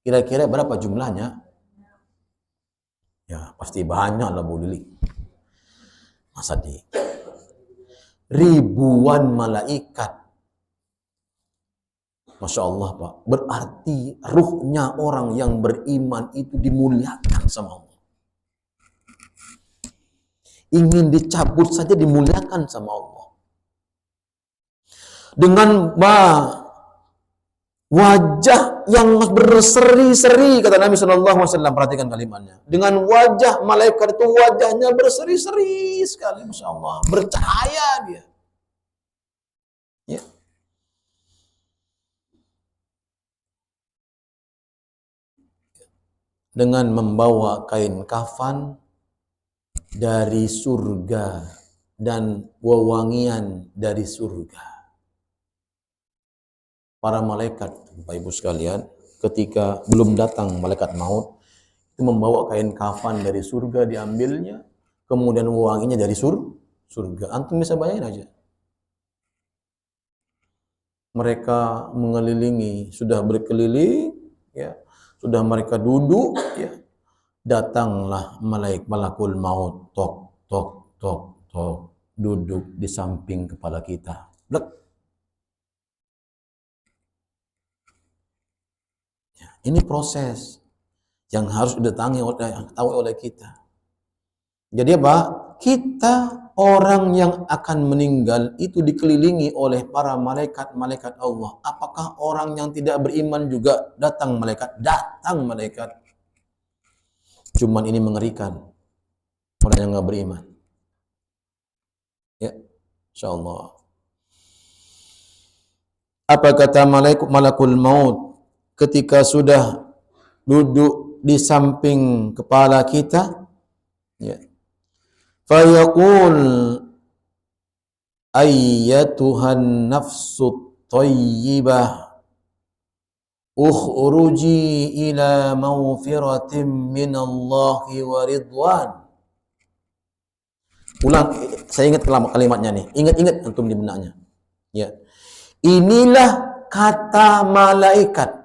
Kira-kira berapa jumlahnya? Ya, pasti banyak lah Bu Lili. Masa di ribuan malaikat. Masya Allah Pak. Berarti ruhnya orang yang beriman itu dimuliakan sama Allah. Ingin dicabut saja dimuliakan sama Allah. Dengan wajah yang berseri-seri, kata Nabi SAW, perhatikan kalimatnya. Dengan wajah malaikat itu wajahnya berseri-seri sekali, Masya Allah. Bercahaya dia. Ya. Dengan membawa kain kafan dari surga dan wewangian dari surga. Para malaikat, Bapak Ibu sekalian, ketika belum datang malaikat maut, itu membawa kain kafan dari surga diambilnya, kemudian wanginya dari surga. Antum bisa bayangin aja. Mereka mengelilingi, sudah berkeliling, ya, sudah mereka duduk, ya, datanglah malakul maut, tok, tok, tok, tok, duduk di samping kepala kita. Blek. Ini proses yang harus diketahui oleh kita. Jadi apa? Kita orang yang akan meninggal itu dikelilingi oleh para malaikat-malaikat Allah. Apakah orang yang tidak beriman juga datang malaikat? Datang malaikat. Cuman ini mengerikan. Orang yang nggak beriman. Ya, insyaallah. Apa kata malakul maut ketika sudah duduk di samping kepala kita? Ya. Fayaqul ayyatuhan nafsut thayyibah ukhruji ila maghfiratin minallahi wa ridwan. Ulang, saya ingat kalimatnya nih. Ingat-ingat antum di benaknya. Ya. Inilah kata malaikat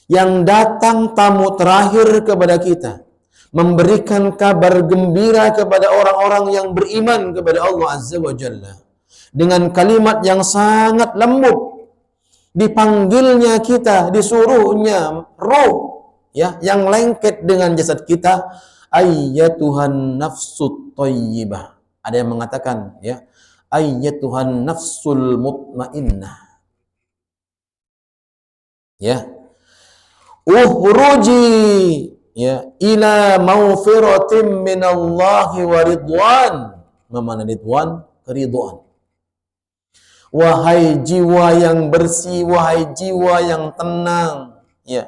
yang datang tamu terakhir kepada kita, memberikan kabar gembira kepada orang-orang yang beriman kepada Allah Azza wa Jalla dengan kalimat yang sangat lembut. Dipanggilnya kita, disuruhnya roh, ya, yang lengket dengan jasad kita, ayyatuhan nafsut thayyibah. Ada yang mengatakan, ya, ayyatuhan nafsul mutmainnah. Ya. Ukhruji ya ila maufiratim minallahi wa ridwan. Mana ridwan? Keridhaan. Wahai jiwa yang bersih, wahai jiwa yang tenang, ya.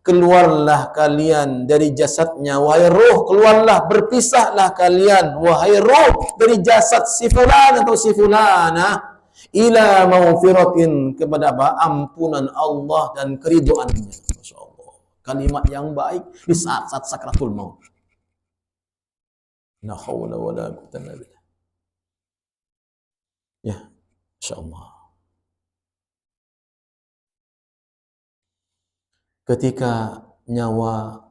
Keluarlah kalian dari jasadnya, wahai roh, keluarlah, berpisahlah kalian, wahai roh, dari jasad si fulan atau si fulana, ila maufiratin, kepada apa? Ampunan Allah dan keridhaannya. Masya Allah. Kalimat yang baik di saat-saat sakratul maut. La haula wala quwwata illa billah. Ya, Masya Allah. Ketika nyawa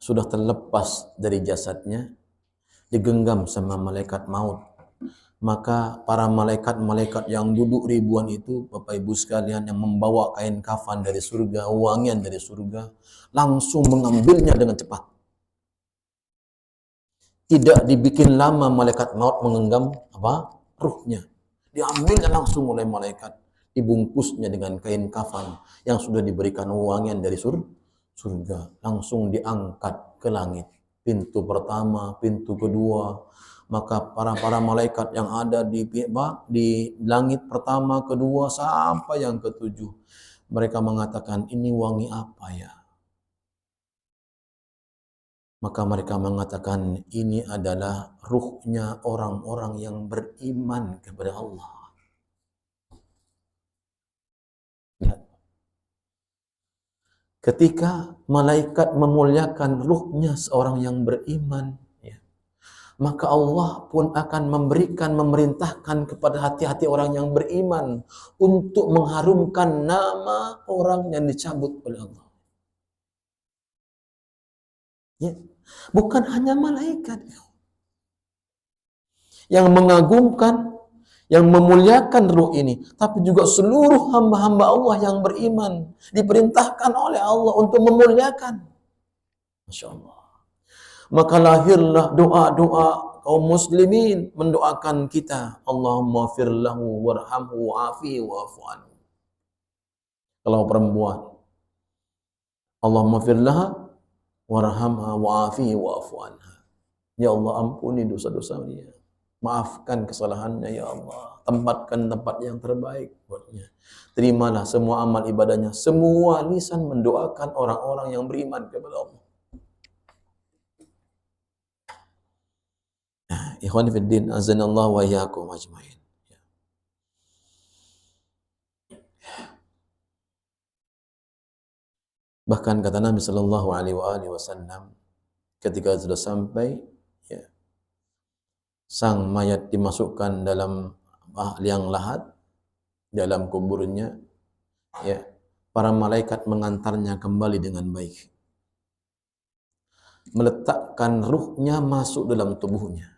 sudah terlepas dari jasadnya, digenggam sama malaikat maut, maka para malaikat-malaikat yang duduk ribuan itu, Bapak Ibu sekalian, yang membawa kain kafan dari surga, wangian dari surga, langsung mengambilnya dengan cepat. Tidak dibikin lama malaikat maut menggenggam ruhnya. Diambilnya langsung oleh malaikat, dibungkusnya dengan kain kafan yang sudah diberikan wangian dari surga, langsung diangkat ke langit. Pintu pertama, pintu kedua, maka para malaikat yang ada di langit pertama, kedua, sampai yang ketujuh, mereka mengatakan, ini wangi apa ya? Maka mereka mengatakan, ini adalah ruhnya orang-orang yang beriman kepada Allah. Ketika malaikat memuliakan ruhnya seorang yang beriman, ya, maka Allah pun akan memerintahkan kepada hati-hati orang yang beriman untuk mengharumkan nama orang yang dicabut oleh Allah. Ya. Bukan hanya malaikat yang mengagumkan, yang memuliakan ruh ini, tapi juga seluruh hamba-hamba Allah yang beriman diperintahkan oleh Allah untuk memuliakan. Masya Allah. Maka lahirlah doa-doa kaum muslimin mendoakan kita, Allahumma firlahu warhamhu wa'afi wa'afu anhu. Kalau perempuan, Allahumma firlaha warhamha wa'afi wa'afu anha. Ya Allah, ampuni dosa-dosa dia. Maafkan kesalahannya ya Allah. Tempatkan tempat yang terbaik buatnya. Terimalah semua amal ibadahnya. Semua lisan mendoakan orang-orang yang beriman kepada Allah. Nah, ikhwan fiddin, azanallahu wa iyyakum ajmain. Bahkan kata Nabi sallallahu alaihi wasallam, ketika sudah sampai, ya, sang mayat dimasukkan dalam liang lahat, dalam kuburnya, ya, para malaikat mengantarnya kembali dengan baik, meletakkan ruhnya masuk dalam tubuhnya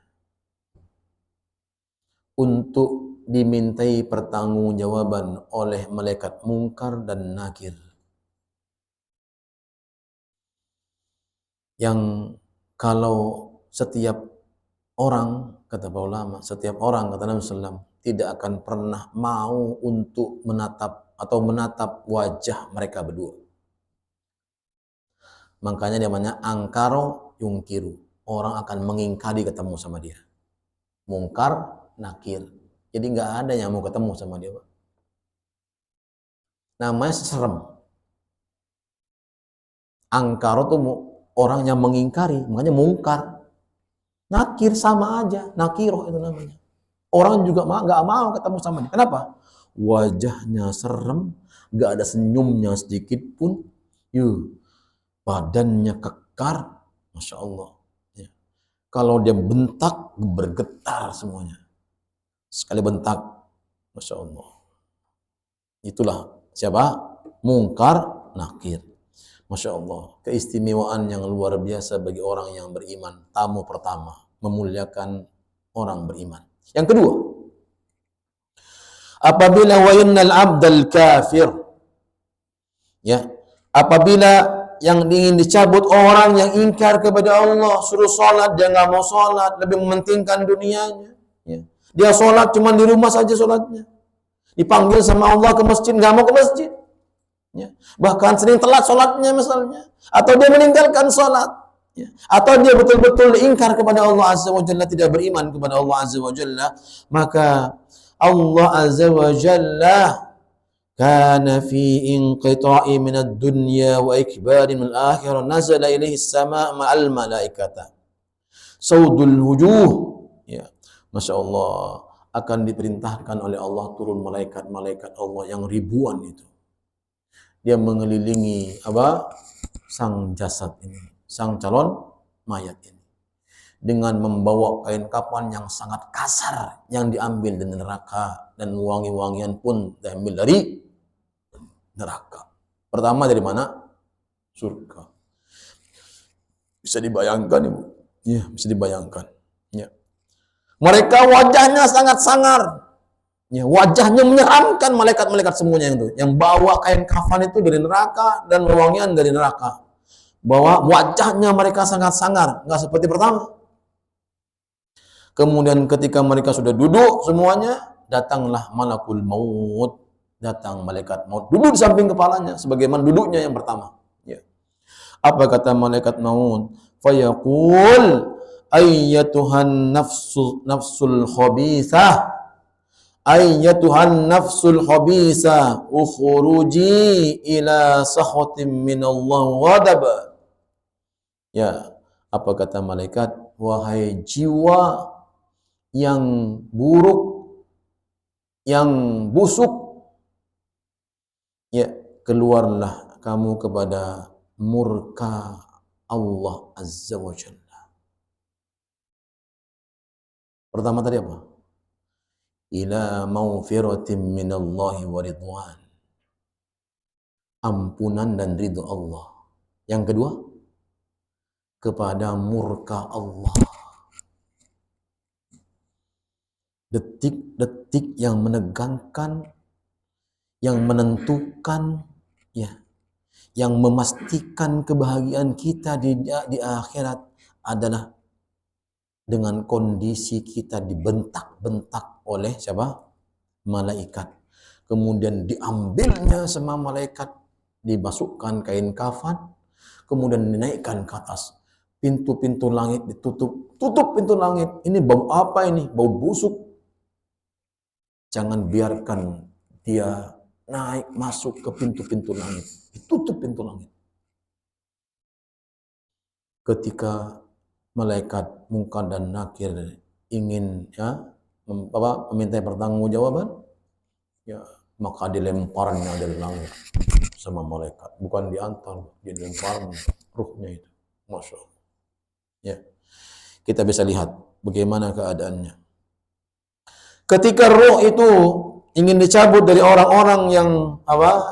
untuk dimintai pertanggungjawaban oleh malaikat mungkar dan nakir, yang kalau setiap orang, kata para ulama, setiap orang, kata Nabi SAW, tidak akan pernah mau untuk menatap wajah mereka berdua. Makanya namanya angkaro yungkiru. Orang akan mengingkari ketemu sama dia. Mungkar, nakir. Jadi nggak ada yang mau ketemu sama dia, Pak. Namanya serem. Angkaro tuh orang yang mengingkari, makanya mungkar. Nakir sama aja, nakiroh itu namanya. Orang juga nggak mau ketemu sama dia. Kenapa? Wajahnya serem, nggak ada senyumnya sedikit pun. Badannya kekar, Masya Allah. Ya. Kalau dia bentak, bergetar semuanya. Sekali bentak, Masya Allah. Itulah siapa? Mungkar, nakir. Masya Allah, keistimewaan yang luar biasa bagi orang yang beriman. Tamu pertama, memuliakan orang beriman. Yang kedua, apabila wa'innal abdal kafir, ya, apabila yang ingin dicabut orang yang ingkar kepada Allah, suruh sholat, dia nggak mau sholat, lebih mementingkan dunianya. Ya. Dia sholat cuma di rumah saja sholatnya. Dipanggil sama Allah ke masjid, nggak mau ke masjid. Ya. Bahkan sering telat sholatnya misalnya, atau dia meninggalkan sholat, ya. Atau dia betul-betul ingkar kepada Allah Azza wa Jalla, tidak beriman kepada Allah Azza wa Jalla, maka Allah Azza wa Jalla kana fi inqita'i min ad-dunya wa ikbari min al-akhirah nazala ilaihi as-sama' ma'al malaikata saudul wujuh, ya. Masya Allah, akan diperintahkan oleh Allah turun malaikat-malaikat Allah yang ribuan itu. Dia mengelilingi apa? Sang jasad ini, sang calon mayat ini, dengan membawa kain kafan yang sangat kasar yang diambil dari neraka, dan wangi-wangian pun diambil dari neraka. Pertama dari mana? Surga. Bisa dibayangkan, Ibu? Ya, bisa dibayangkan. Ya. Mereka wajahnya sangat sangar. Ya, wajahnya menyeramkan, malaikat-malaikat semuanya itu. Yang bawa kain kafan itu dari neraka dan wangian dari neraka. Bahwa wajahnya mereka sangat sangar, nggak seperti pertama. Kemudian ketika mereka sudah duduk semuanya, datanglah malakul maut. Datang malaikat maut, duduk di samping kepalanya sebagaimana duduknya yang pertama. Ya. Apa kata malaikat maut? Fayaqul ayyatuhan nafsul khabithah, ayyatuhan nafsul khabithah ukhruji ila sakhatin minallah ghadab. Ya, apa kata malaikat? Wahai jiwa yang buruk, yang busuk, ya, keluarlah kamu kepada murka Allah Azza wa Jalla. Pertama tadi apa? Ila maghfiratin minallahi wa ridwan. Ampunan dan ridho Allah. Yang kedua, kepada murka Allah. Detik-detik yang menegangkan, yang menentukan, ya, yang memastikan kebahagiaan kita di akhirat adalah dengan kondisi kita dibentak-bentak oleh siapa? Malaikat. Kemudian diambilnya sama malaikat, dimasukkan kain kafan, kemudian dinaikkan ke atas. Pintu-pintu langit ditutup. Tutup pintu langit. Ini bau apa ini? Bau busuk. Jangan biarkan dia naik masuk ke pintu-pintu langit. Ditutup pintu langit. Ketika malaikat Munkar dan Nakir ingin, ya, meminta pertanggungjawaban, ya, maka dilemparnya dari langit sama malaikat, bukan diantar, dilempar ruhnya itu. Masya Allah. Ya, kita bisa lihat bagaimana keadaannya. Ketika ruh itu ingin dicabut dari orang-orang yang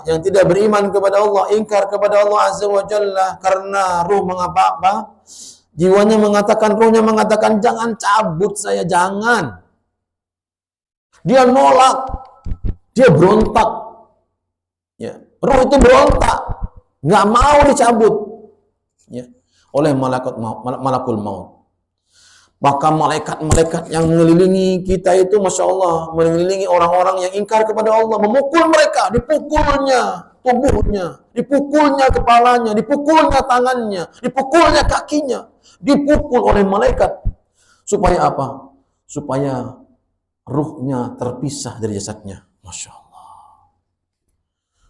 yang tidak beriman kepada Allah, ingkar kepada Allah Azza wa Jalla, karena ruh mengapa-apa? Jiwanya mengatakan, ruhnya mengatakan, jangan cabut saya, jangan. Dia nolak, dia berontak. Ya, ruh itu berontak, nggak mau dicabut, ya, oleh malakul maut. Maka malaikat-malaikat yang mengelilingi kita itu, Masya Allah, mengelilingi orang-orang yang ingkar kepada Allah, memukul mereka, dipukulnya tubuhnya, dipukulnya kepalanya, dipukulnya tangannya, dipukulnya kakinya, dipukul oleh malaikat. Supaya apa? Supaya ruhnya terpisah dari jasadnya. Masya Allah.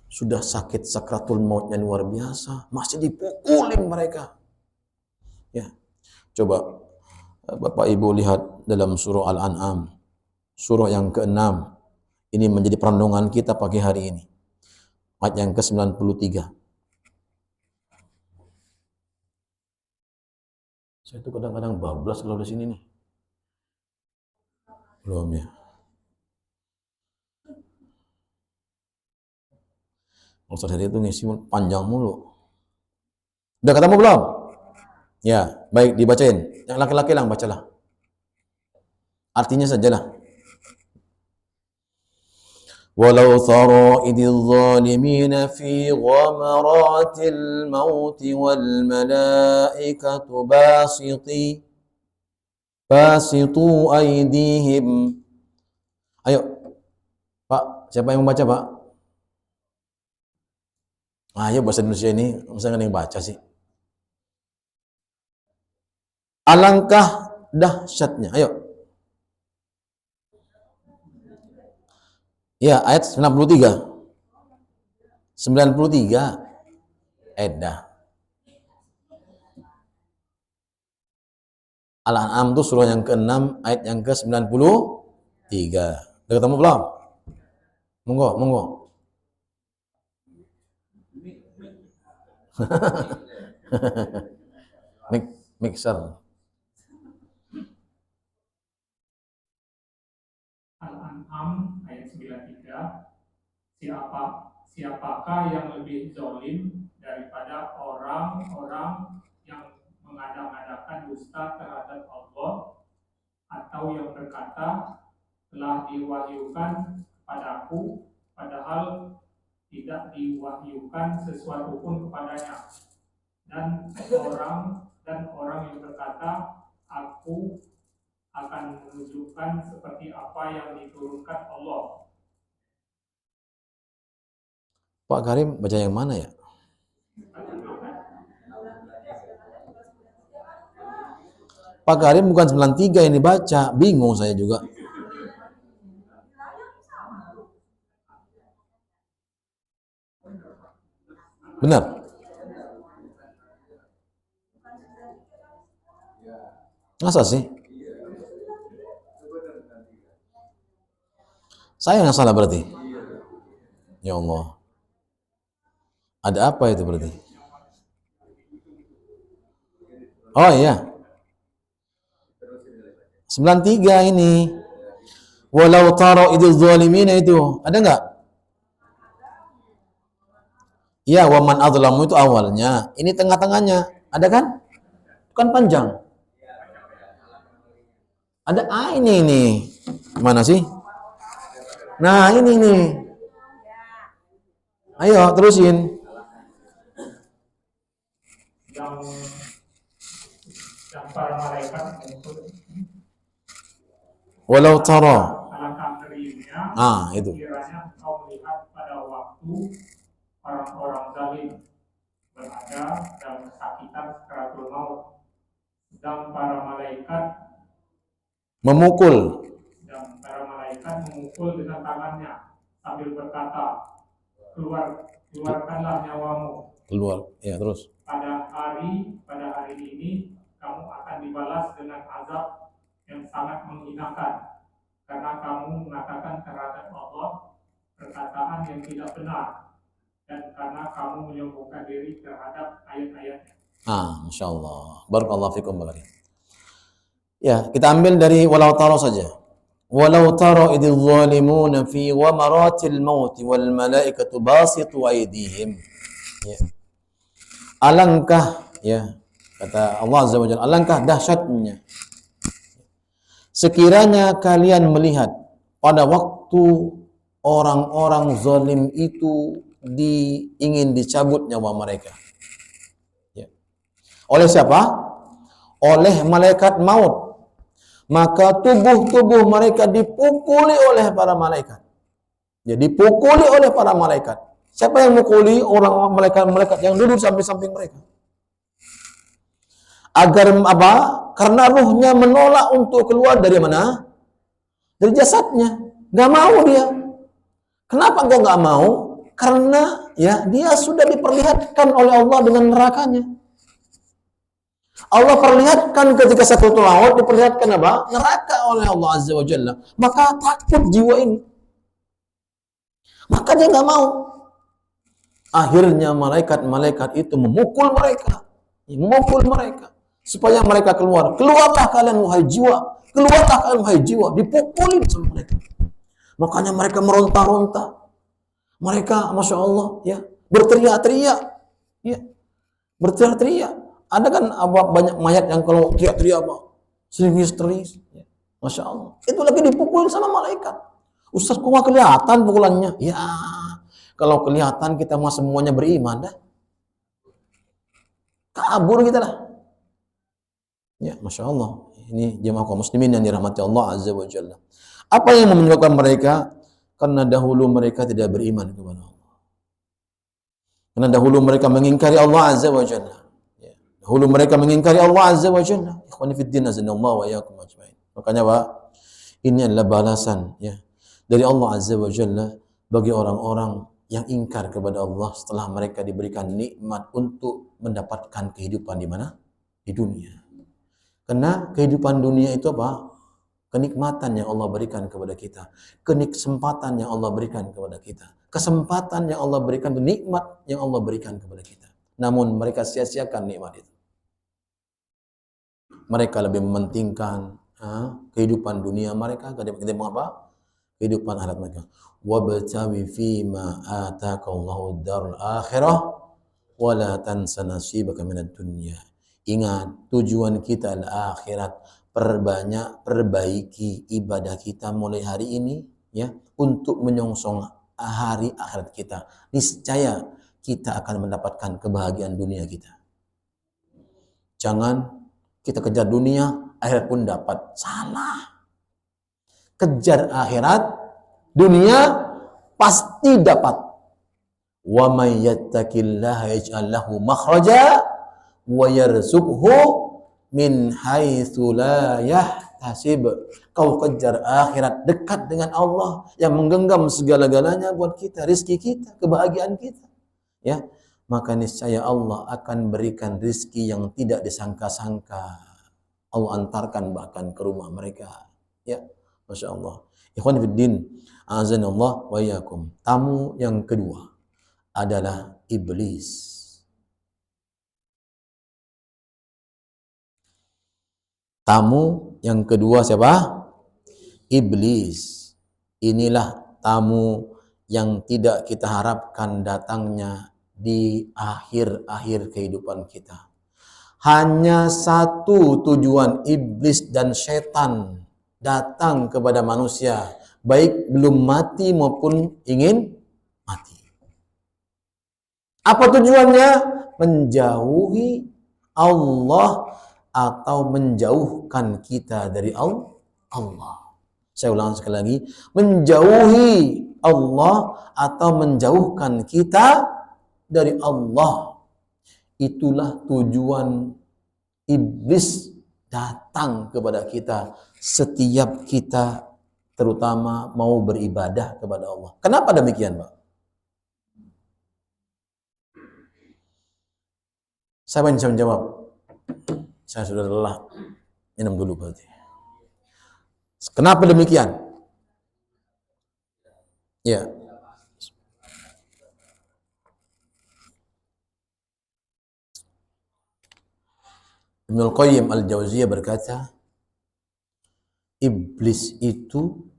Sudah sakit sakratul mautnya luar biasa, masih dipukulin mereka. Ya, coba Bapak Ibu lihat dalam surah Al-An'am, surah yang ke-6. Ini menjadi perenungan kita pagi hari ini. Ayat yang ke-93. Saya itu kadang-kadang bablas kalau di sini nih. Belum ya. Ustaz Heri itu ngisi panjang mulu. Udah ketemu belum? Ya, baik, dibacain. Yang laki-laki lang, bacalah. Artinya sajalah. Walau tara idil zalimina fi ghamaratil maut wal malaikatu basitu aydihim. Ayo, Pak, siapa yang membaca, Pak? Nah, ya bahasa Indonesia ini, masa nggak ada yang baca sih. Alangkah dahsyatnya. Ayo. Ya, ayat 93. 93. Edah. Al-An'am itu surah yang ke-6, ayat yang ke-93. Udah ketemu belum? Monggo, monggo. Mixer. Al-An'am ayat 93. Siapakah yang lebih zalim daripada orang-orang yang mengada-ngadakan dusta terhadap Allah, atau yang berkata telah diwahyukan kepadaku padahal tidak diwahyukan sesuatu pun kepadanya, dan orang yang berkata aku akan menunjukkan seperti apa yang diturunkan Allah. Pak Karim baca yang mana ya? Pak Karim bukan 93 ini baca, bingung saya juga. Benar? Masa sih? Saya yang salah berarti? Ya Allah. Ada apa itu berarti? Oh iya. 93 ini. Walau tara idz zalimina itu. Ada enggak? Ya, wa man adzlamu itu awalnya. Ini tengah-tengahnya. Ada kan? Kan panjang. Ada ini nih. Mana sih? Nah, ini nih. Ayo, terusin. Yang para malaikat Walau tara. alangkah ngerinya Itu. kiranya engkau melihat pada waktu orang-orang zalim berada dalam kesakitan sakaratul maut, dan para malaikat memukul dengan tangannya sambil berkata, keluarkanlah nyawamu. Keluar. Ya, terus. Pada hari ini kamu akan dibalas dengan azab yang sangat menghinakan karena kamu mengatakan terhadap Allah perkataan yang tidak benar, dan karena kamu menyombongkan diri terhadap ayat-ayatnya. Masya Allah. Barakallahu fikum. Ya, kita ambil dari walau tara saja. Walau tara idz zalimuna fi wamaratil maut wal malaikatu basitu aydihim. Ya. Alangkah, ya, kata Allah Azza wa Jalla, alangkah dahsyatnya sekiranya kalian melihat pada waktu orang-orang zalim itu ingin dicabut nyawa mereka. Ya. Oleh siapa? Oleh malaikat maut. Maka tubuh-tubuh mereka dipukuli oleh para malaikat. Jadi dipukuli oleh para malaikat. Siapa yang mukuli? Orang malaikat-malaikat yang duduk samping-samping mereka. Agar apa? Karena ruhnya menolak untuk keluar dari mana? Dari jasadnya. Gak mau dia. Kenapa kok gak mau? Karena ya dia sudah diperlihatkan oleh Allah dengan nerakanya. Allah perlihatkan ketika sakaratul maut, diperlihatkan apa? Neraka oleh Allah Azza wa Jalla. Maka takut jiwa ini. Maka dia gak mau. Akhirnya malaikat-malaikat itu memukul mereka. Supaya mereka keluar. Keluarlah kalian wahai jiwa. Keluarlah kalian wahai jiwa. Dipukulin sama mereka. Makanya mereka meronta-ronta. Mereka, Masya Allah, ya, berteriak-teriak. Ya, berteriak-teriak. Ada kan banyak mayat yang kalau teriak-teriak apa? Sering histeris. Ya, Masya Allah. Itu lagi dipukulin sama malaikat. Ustaz, kok gak kelihatan pukulannya? Ya, kalau kelihatan kita mah semuanya beriman dah. Kabur kita lah. Ya, Masya Allah. Ini jemaah kaum muslimin yang dirahmati Allah Azza wa Jalla. Apa yang menyebabkan mereka? Karena dahulu mereka tidak beriman kepada Allah. Karena dahulu mereka mengingkari Allah Azza wa Jalla. Ya. Dahulu mereka mengingkari Allah Azza wa Jalla. Ikhwani fid din azanallahu wa iyyakum ajmain. Makanya Pak, ini adalah balasan ya dari Allah Azza wa Jalla bagi orang-orang yang ingkar kepada Allah setelah mereka diberikan nikmat untuk mendapatkan kehidupan di mana? Di dunia. Karena kehidupan dunia itu apa? Kenikmatan yang Allah berikan kepada kita, kesempatan yang Allah berikan kepada kita, kesempatan yang Allah berikan itu nikmat yang Allah berikan kepada kita. Namun mereka sia-siakan nikmat itu. Mereka lebih mementingkan kehidupan dunia mereka ketimbang apa? Kehidupan akhirat mereka. Wabtawi fima ataqallahu darul akhirah wa la tansa nasibaka minad dunya. Ingat, tujuan kita adalah akhirat. Perbaiki ibadah kita mulai hari ini ya untuk menyongsong hari akhirat kita. Niscaya kita akan mendapatkan kebahagiaan dunia kita. Jangan kita kejar dunia, akhirat pun dapat. Salah. Kejar akhirat, dunia pasti dapat. Wa may yattaqillaha yaj'al lahu makhraja wa yarzuqhu min haitsu la yahtasib. Kau kejar akhirat, dekat dengan Allah yang menggenggam segala-galanya buat kita, rezeki kita, kebahagiaan kita. Ya, maka niscaya Allah akan berikan rezeki yang tidak disangka-sangka. Allah antarkan bahkan ke rumah mereka. Ya, Masya Allah. Ikhwan fiddin, azanallah wa iyyakum. Tamu yang kedua adalah iblis. Tamu yang kedua siapa? Iblis. Inilah tamu yang tidak kita harapkan datangnya di akhir-akhir kehidupan kita. Hanya satu tujuan iblis dan setan datang kepada manusia, baik belum mati maupun ingin mati. Apa tujuannya? Menjauhi Allah atau menjauhkan kita dari Allah. Saya ulang sekali lagi, menjauhi Allah atau menjauhkan kita dari Allah. Itulah tujuan iblis datang kepada kita setiap kita terutama mau beribadah kepada Allah. Kenapa demikian, Pak? Siapa yang bisa menjawab? Saya sudah lelah. Minum dulu berarti. Kenapa demikian? Ya. Ibnul Qayyim Al-Jauziyah berkata, iblis itu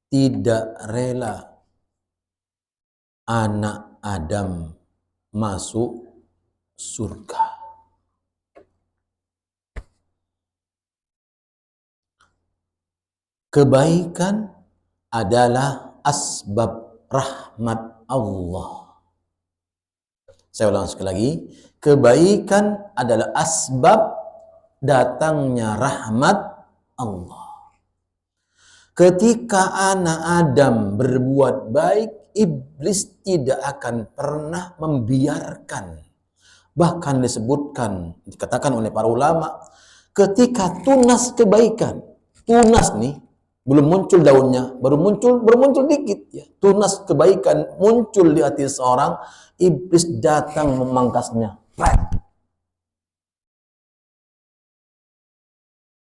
tidak rela anak Adam masuk surga. Kebaikan adalah asbab rahmat Allah. Saya ulang sekali lagi. Kebaikan adalah asbab datangnya rahmat Allah. Ketika anak Adam berbuat baik, iblis tidak akan pernah membiarkan. Bahkan disebutkan, dikatakan oleh para ulama, ketika tunas kebaikan, tunas nih, belum muncul daunnya, baru muncul dikit ya. Tunas kebaikan muncul di hati seorang, iblis datang memangkasnya.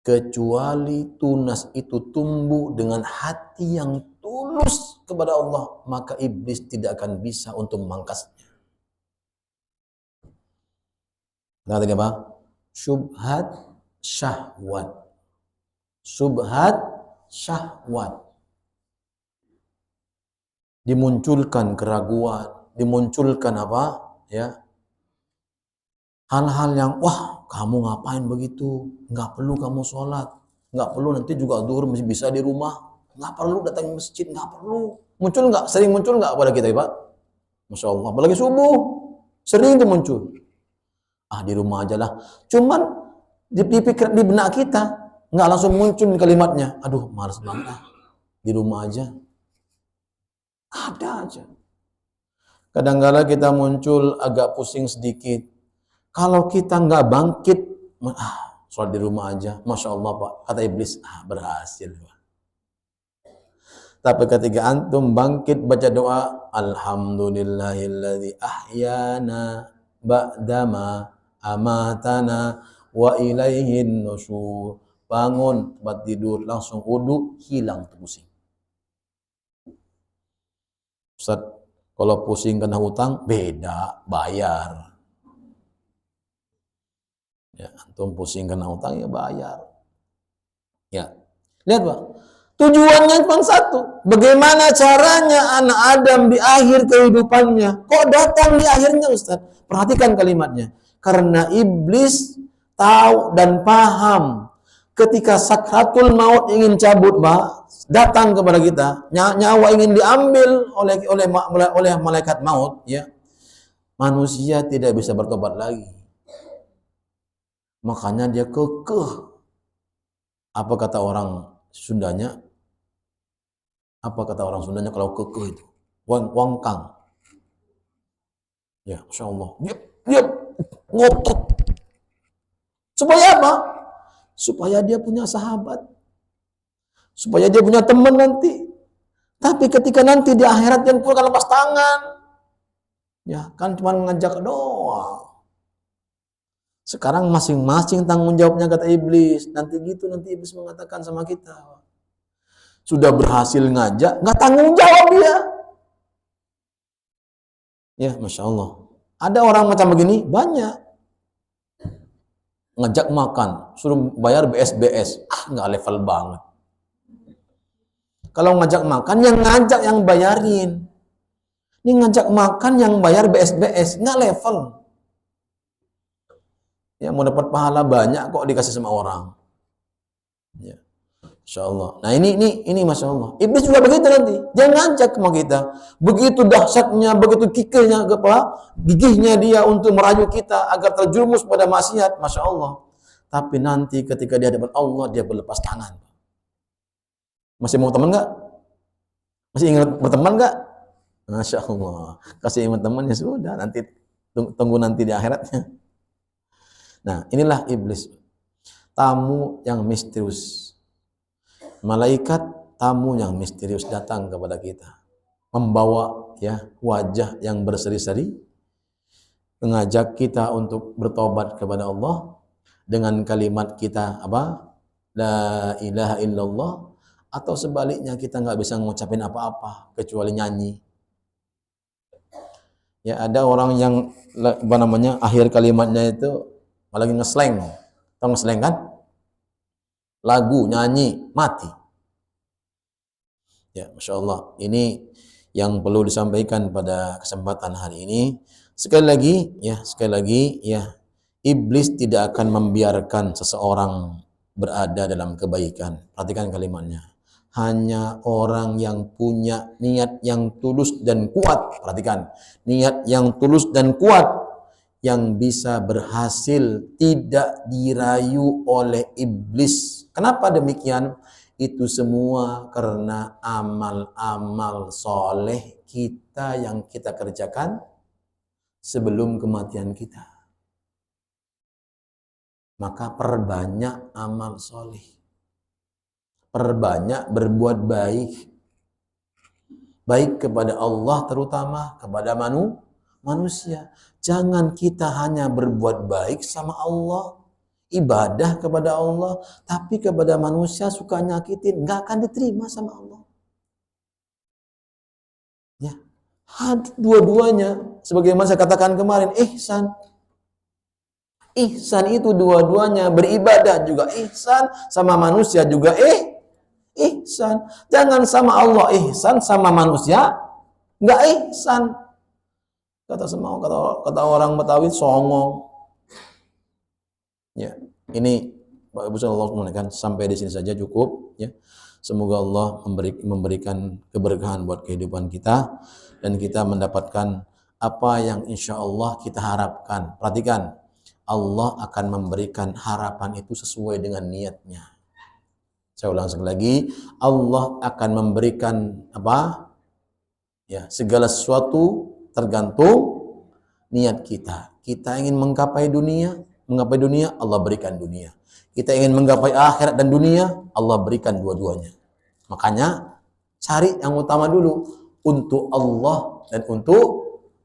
Kecuali tunas itu tumbuh dengan hati yang tulus kepada Allah, maka iblis tidak akan bisa untuk memangkasnya. Nah, tadi apa? Syubhat syahwat. Syubhat syahwat. Dimunculkan keraguan, dimunculkan apa? Ya. Hal-hal yang, wah, kamu ngapain begitu? Nggak perlu kamu sholat. Nggak perlu nanti juga zuhur masih bisa di rumah. Nggak perlu datang ke masjid, nggak perlu. Muncul nggak? Sering muncul nggak pada kita, Pak? Masya Allah. Apalagi subuh. Sering itu muncul. Di rumah aja lah. Cuman di benak kita nggak langsung muncul kalimatnya. Aduh, malas banget lah. Di rumah aja. Ada aja. Kadang-kala kita muncul agak pusing sedikit. Kalau kita nggak bangkit, sholat di rumah aja, Masya Allah Pak, kata iblis, berhasil Pak. Tapi ketika antum bangkit baca doa, Alhamdulillahilladzi ahyana ba'dama amatana wa ilaihin nusyur. Bangun, tempat tidur, langsung wudu, hilang tuh pusing. Ustaz, kalau pusing kena hutang, beda, bayar. Ya, antum pusing kena hutang, ya bayar. Ya, lihat Pak, tujuannya cuma satu. Bagaimana caranya anak Adam di akhir kehidupannya? Kok datang di akhirnya Ustaz? Perhatikan kalimatnya. Karena iblis tahu dan paham ketika sakratul maut ingin cabut, Pak, datang kepada kita, nyawa ingin diambil oleh malaikat maut, ya. Manusia tidak bisa bertobat lagi. Makanya dia kekeh. Apa kata orang Sundanya? Apa kata orang Sundanya kalau kekeh itu? Wangkang. Ya, Masya Allah. Dia ngotot. Supaya apa? Supaya dia punya sahabat. Supaya dia punya teman nanti. Tapi ketika nanti di akhirat dia pun lepas tangan. Ya, kan cuma ngajak doang. Sekarang masing-masing tanggung jawabnya kata iblis. Nanti gitu, nanti iblis mengatakan sama kita. Sudah berhasil ngajak, nggak tanggung jawab dia. Ya, Masya Allah. Ada orang macam begini, banyak. Ngajak makan, suruh bayar BSBS. Nggak level banget. Kalau ngajak makan, yang ngajak yang bayarin. Ini ngajak makan yang bayar BSBS, nggak level. Ya, mau dapat pahala banyak kok dikasih sama orang. Ya. Masya Allah. Nah ini Masya Allah. Iblis juga begitu nanti. Dia ngajak sama kita. Begitu dahsyatnya, begitu kikirnya, gigihnya dia untuk merayu kita agar terjerumus pada maksiat. Masya Allah. Tapi nanti ketika dia hadapan Allah, dia berlepas tangan. Masih mau teman nggak? Masih ingat berteman nggak? Masya Allah. Kasih ingat teman ya sudah. Nanti tunggu nanti di akhiratnya. Nah, inilah iblis. Tamu yang misterius. Malaikat tamu yang misterius datang kepada kita. Membawa ya wajah yang berseri-seri. Mengajak kita untuk bertobat kepada Allah. Dengan kalimat kita apa? La ilaha illallah. Atau sebaliknya kita nggak bisa ngucapin apa-apa. Kecuali nyanyi. Ya, ada orang yang apa namanya akhir kalimatnya itu lagi ngesleng. Tahu ngesleng kan? Lagu, nyanyi, mati. Ya, Masya Allah. Ini yang perlu disampaikan pada kesempatan hari ini. Sekali lagi, iblis tidak akan membiarkan seseorang berada dalam kebaikan. Perhatikan kalimatnya. Hanya orang yang punya niat yang tulus dan kuat. Perhatikan, niat yang tulus dan kuat yang bisa berhasil, tidak dirayu oleh iblis. Kenapa demikian? Itu semua karena amal-amal soleh kita yang kita kerjakan sebelum kematian kita. Maka perbanyak amal soleh. Perbanyak berbuat baik. Baik kepada Allah terutama, kepada manusia. Jangan kita hanya berbuat baik sama Allah, ibadah kepada Allah, tapi kepada manusia suka nyakitin, nggak akan diterima sama Allah. Ya, dua-duanya, sebagaimana saya katakan kemarin, ihsan. Ihsan itu dua-duanya, beribadah juga ihsan, sama manusia juga ihsan. Jangan sama Allah ihsan, sama manusia nggak ihsan. Kata orang Betawi songong. Ya, ini Bapak Ibu Allah sampai di sini saja cukup ya. Semoga Allah memberikan keberkahan buat kehidupan kita dan kita mendapatkan apa yang insya Allah kita harapkan. Perhatikan, Allah akan memberikan harapan itu sesuai dengan niatnya. Saya ulang sekali lagi, Allah akan memberikan apa? Ya, segala sesuatu Tergantung niat kita. Kita ingin menggapai dunia, Allah berikan dunia. Kita ingin menggapai akhirat dan dunia, Allah berikan dua-duanya. Makanya cari yang utama dulu untuk Allah dan untuk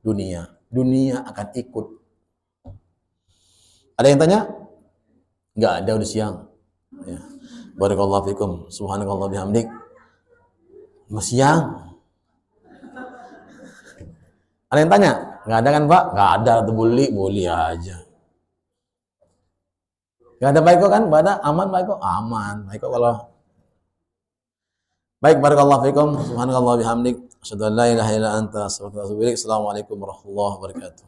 dunia. Dunia akan ikut. Ada yang tanya? Enggak ada, udah siang. Ya. Barakallahu fikum. Subhanakallah bihamdik. Masih siang. Ada yang tanya? Enggak ada kan, Pak? Enggak ada, tuh boleh aja. Enggak ada Pak Eko kan? Enggak ada, aman Pak Eko? Aman. Pak Eko kalau baik, barakallahu fikum. Subhanakallah bihamdik. Asyhadu an la ilaha illa anta astaghfiruka wa atubu ilaik. Assalamualaikum warahmatullahi wabarakatuh.